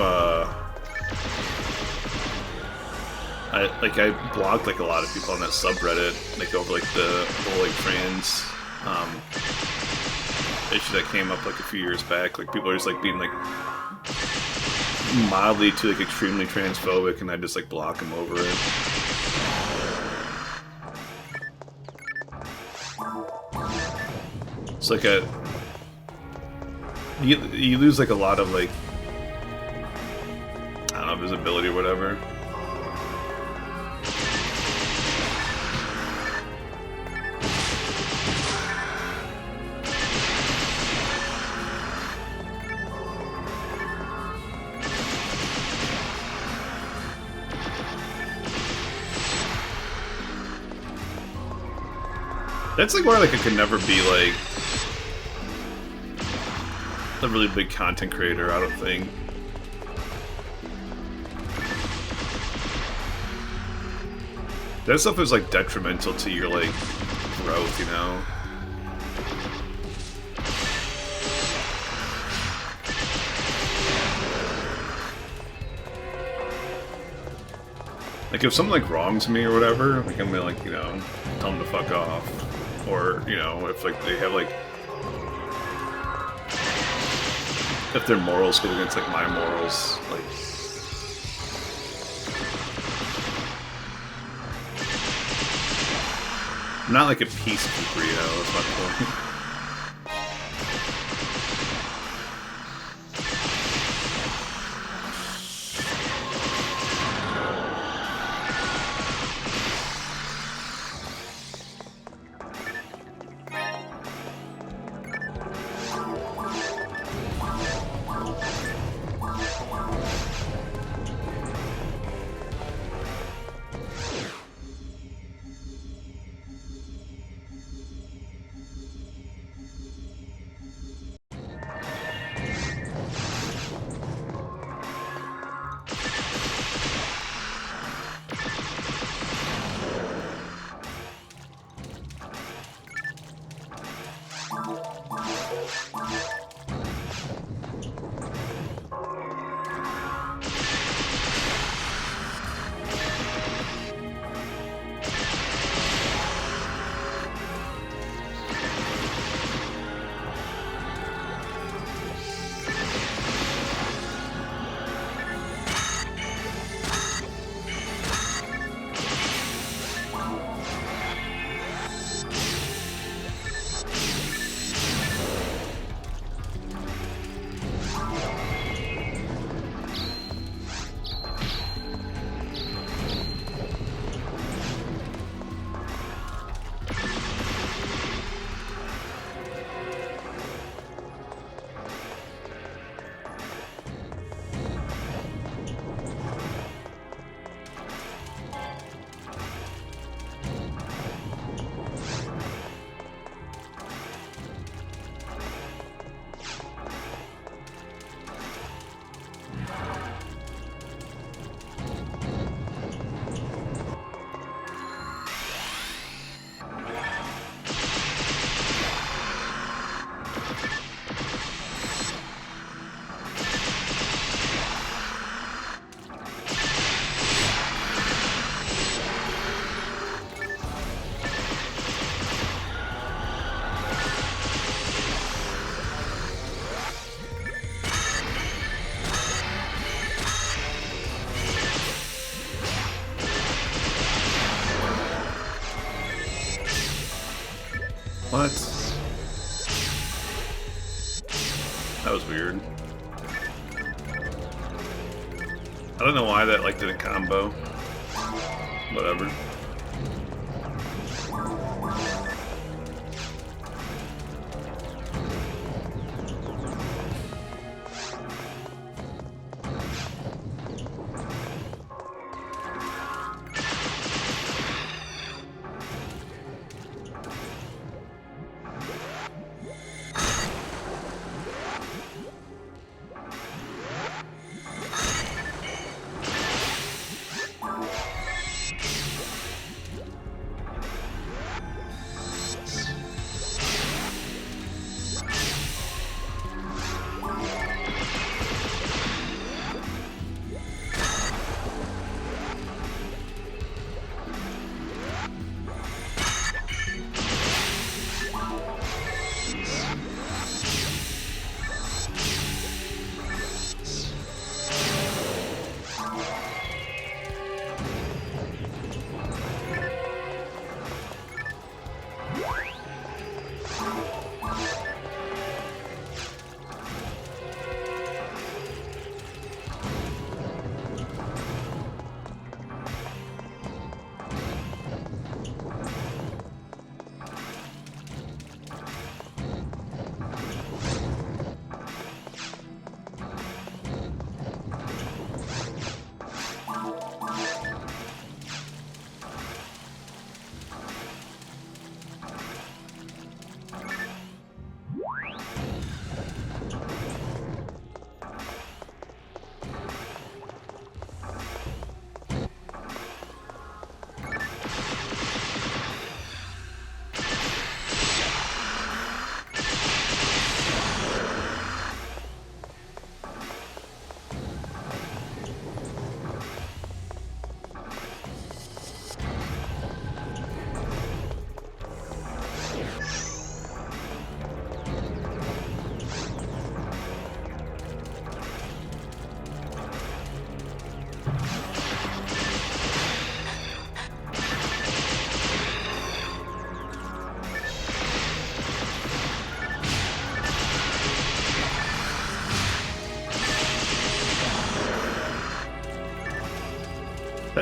I blocked like a lot of people on that subreddit, like over like the whole like trans issue that came up like a few years back. Like people are just like being like mildly to like extremely transphobic, and I just like block them over it. It's like you lose like a lot of like, I don't know, his ability or whatever. That's like why like I could never be like a really big content creator, I don't think. That stuff is like detrimental to your like growth, you know? Like if someone like wrongs me or whatever, like I'm gonna like, you know, tell them to fuck off. Or, you know, if like they have like if their morals go against like my morals, like I'm not like a peacekeeper, you know, that's my point. What? That was weird. I don't know why that like didn't combo. Whatever.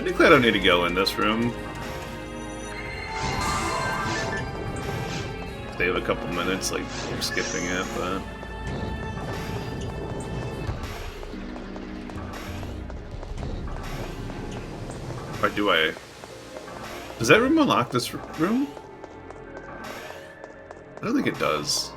Technically, I don't need to go in this room. They have a couple minutes, like, we're skipping it, but... Or do I... Does that room unlock this room? I don't think it does.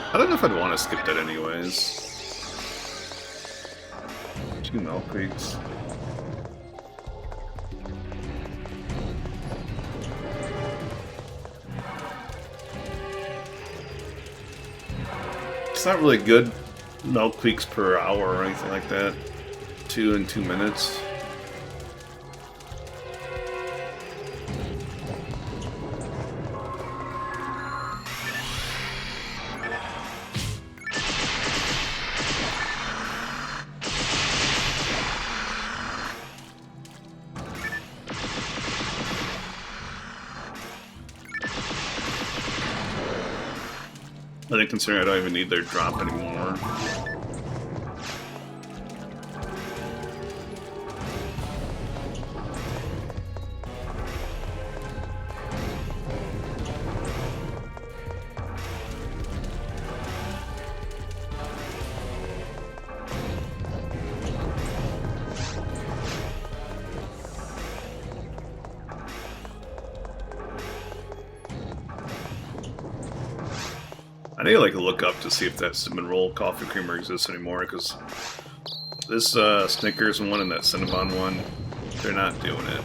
I don't know if I'd want to skip that anyways. 2 milk creeks. It's not really good milk creeks per hour or anything like that. 2 in 2 minutes. I think considering I don't even need their drop anymore. I need to like look up to see if that cinnamon roll coffee creamer exists anymore, because this Snickers one and that Cinnabon one, they're not doing it.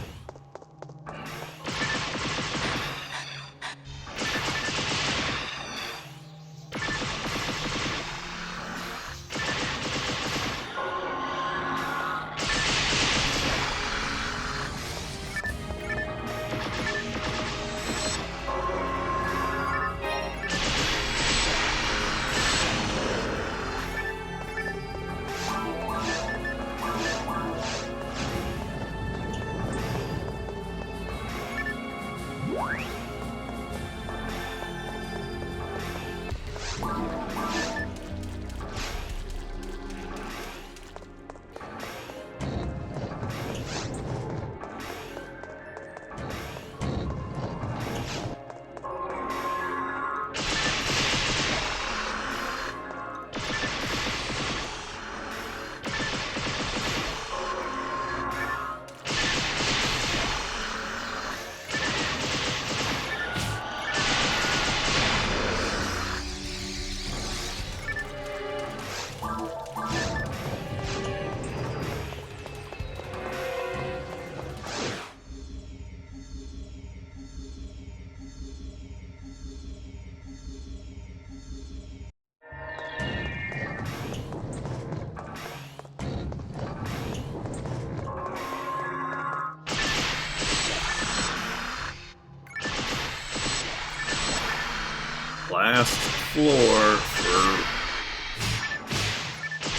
Last floor for...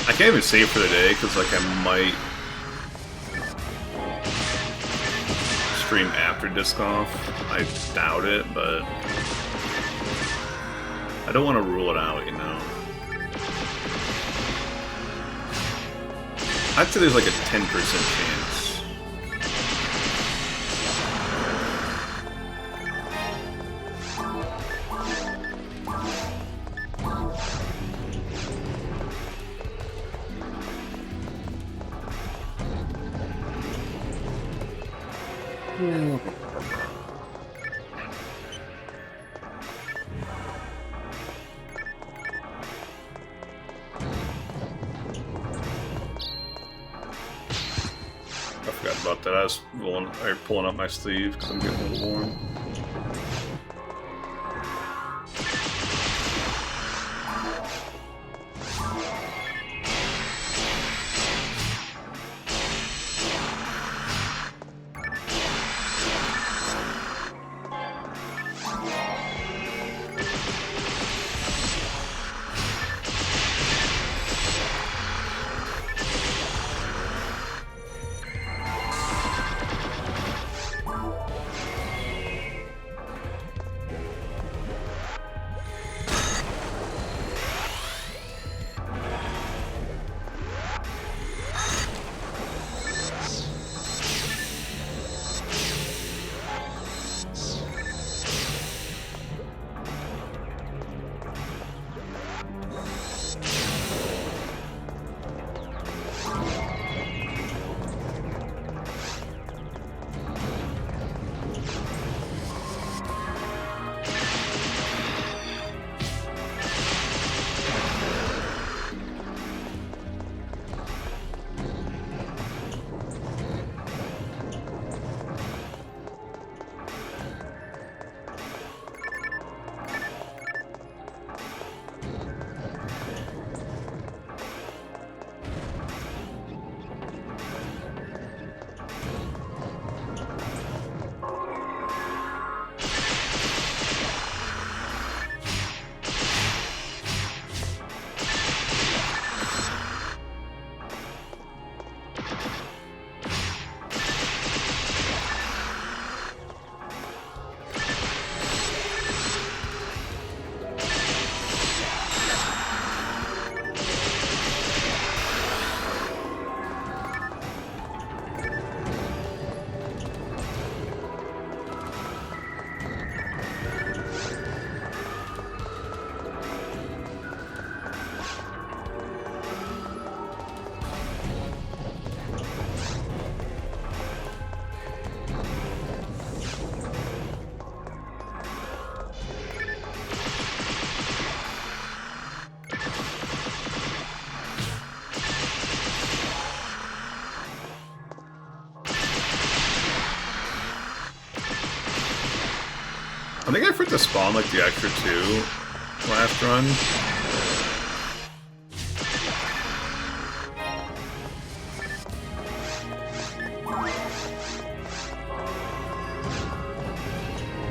I can't even save for the day, because like I might stream after disc off. I doubt it, but I don't want to rule it out, you know. I'd say there's like a 10% chance. I forgot about that. I was pulling up my sleeve because I'm getting a little warm. I think I forgot to spawn like the extra 2 last run.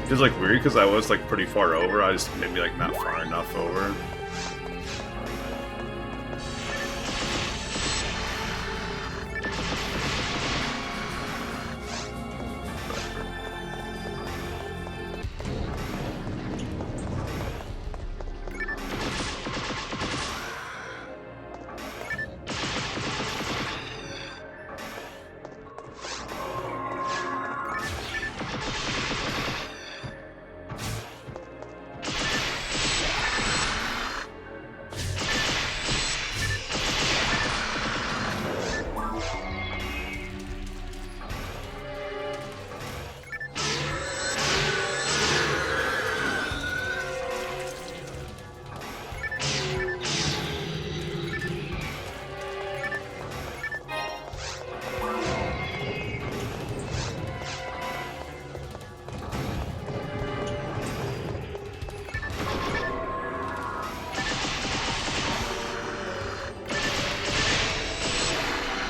It was like weird because I was like pretty far over. I just maybe like not far enough over.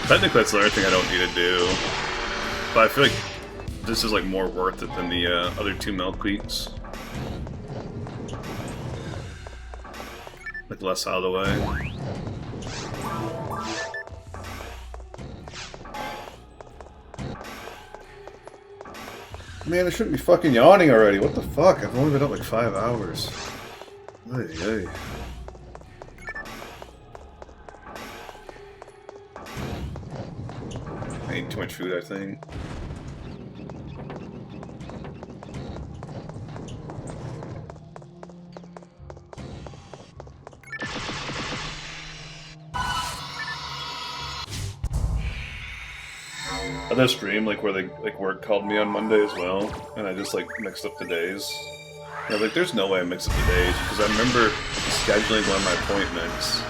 Technically, that's the other thing I don't need to do, but I feel like this is like more worth it than the other 2 Milkweeds. Like less out of the way. Man, I shouldn't be fucking yawning already. What the fuck? I've only been up like 5 hours. Ay, ay. I ate too much food, I think. I did a stream like where they work called me on Monday as well, and I just like mixed up the days. And I was like, there's no way I mixed up the days because I remember scheduling one of my appointments.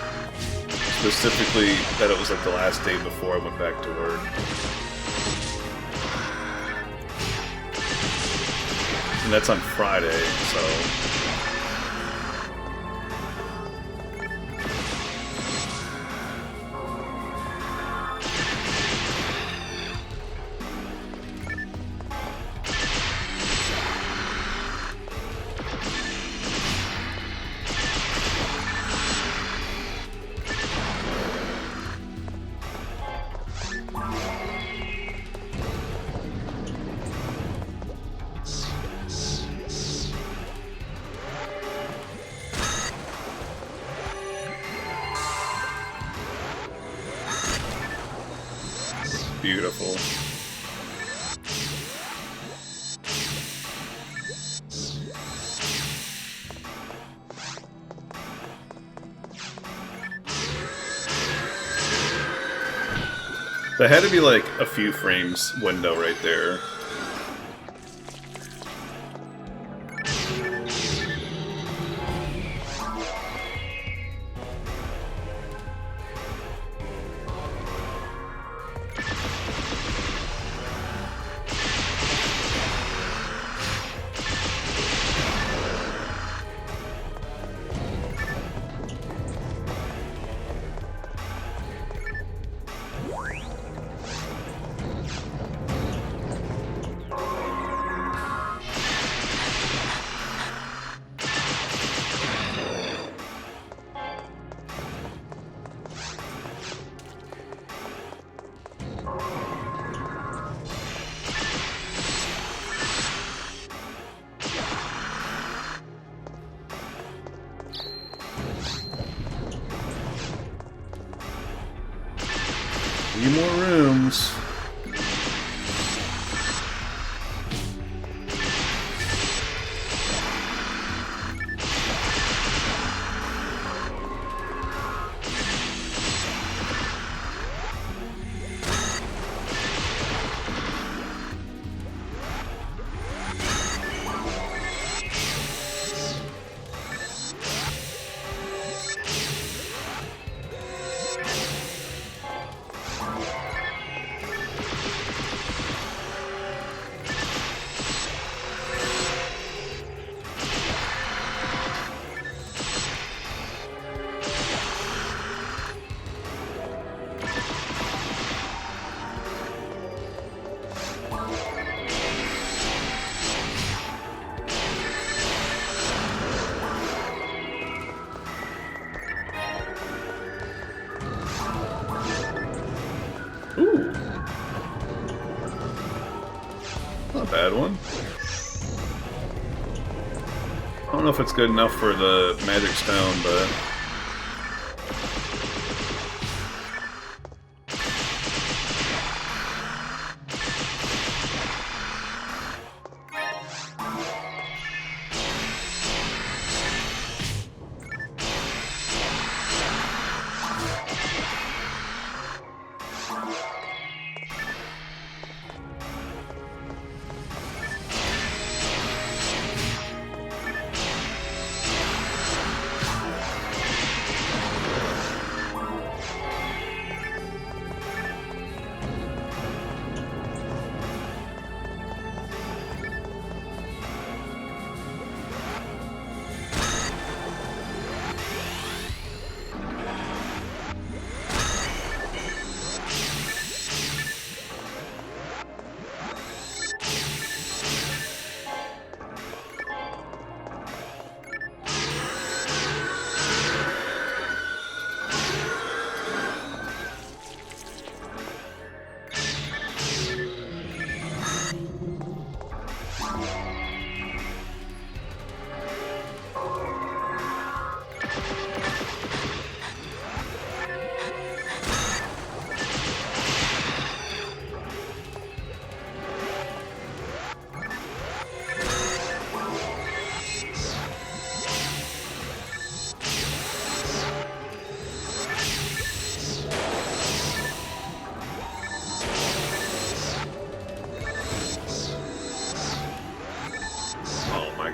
Specifically, that it was like the last day before I went back to work. And that's on Friday, so... Beautiful. There had to be like a few frames window right there. Few more rooms. not a bad one. I don't know if it's good enough for the magic stone, but...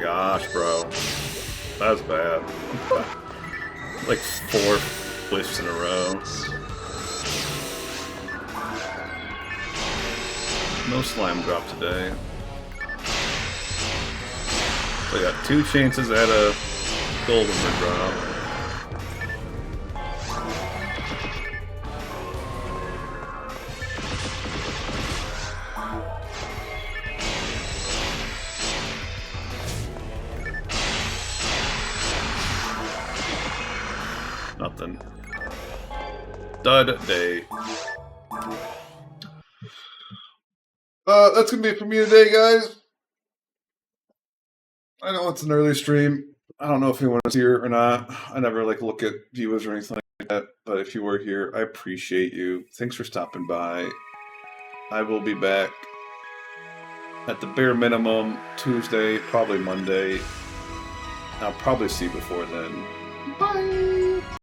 Gosh, bro. That was bad. Like 4 whiffs in a row. No slime drop today. So I got 2 chances at a golden drop. Nothing. Dud day. That's gonna be it for me today, guys. I know it's an early stream. I don't know if anyone is here or not. I never look at viewers or anything like that. But if you were here, I appreciate you. Thanks for stopping by. I will be back at the bare minimum Tuesday, probably Monday. I'll probably see you before then. Bye.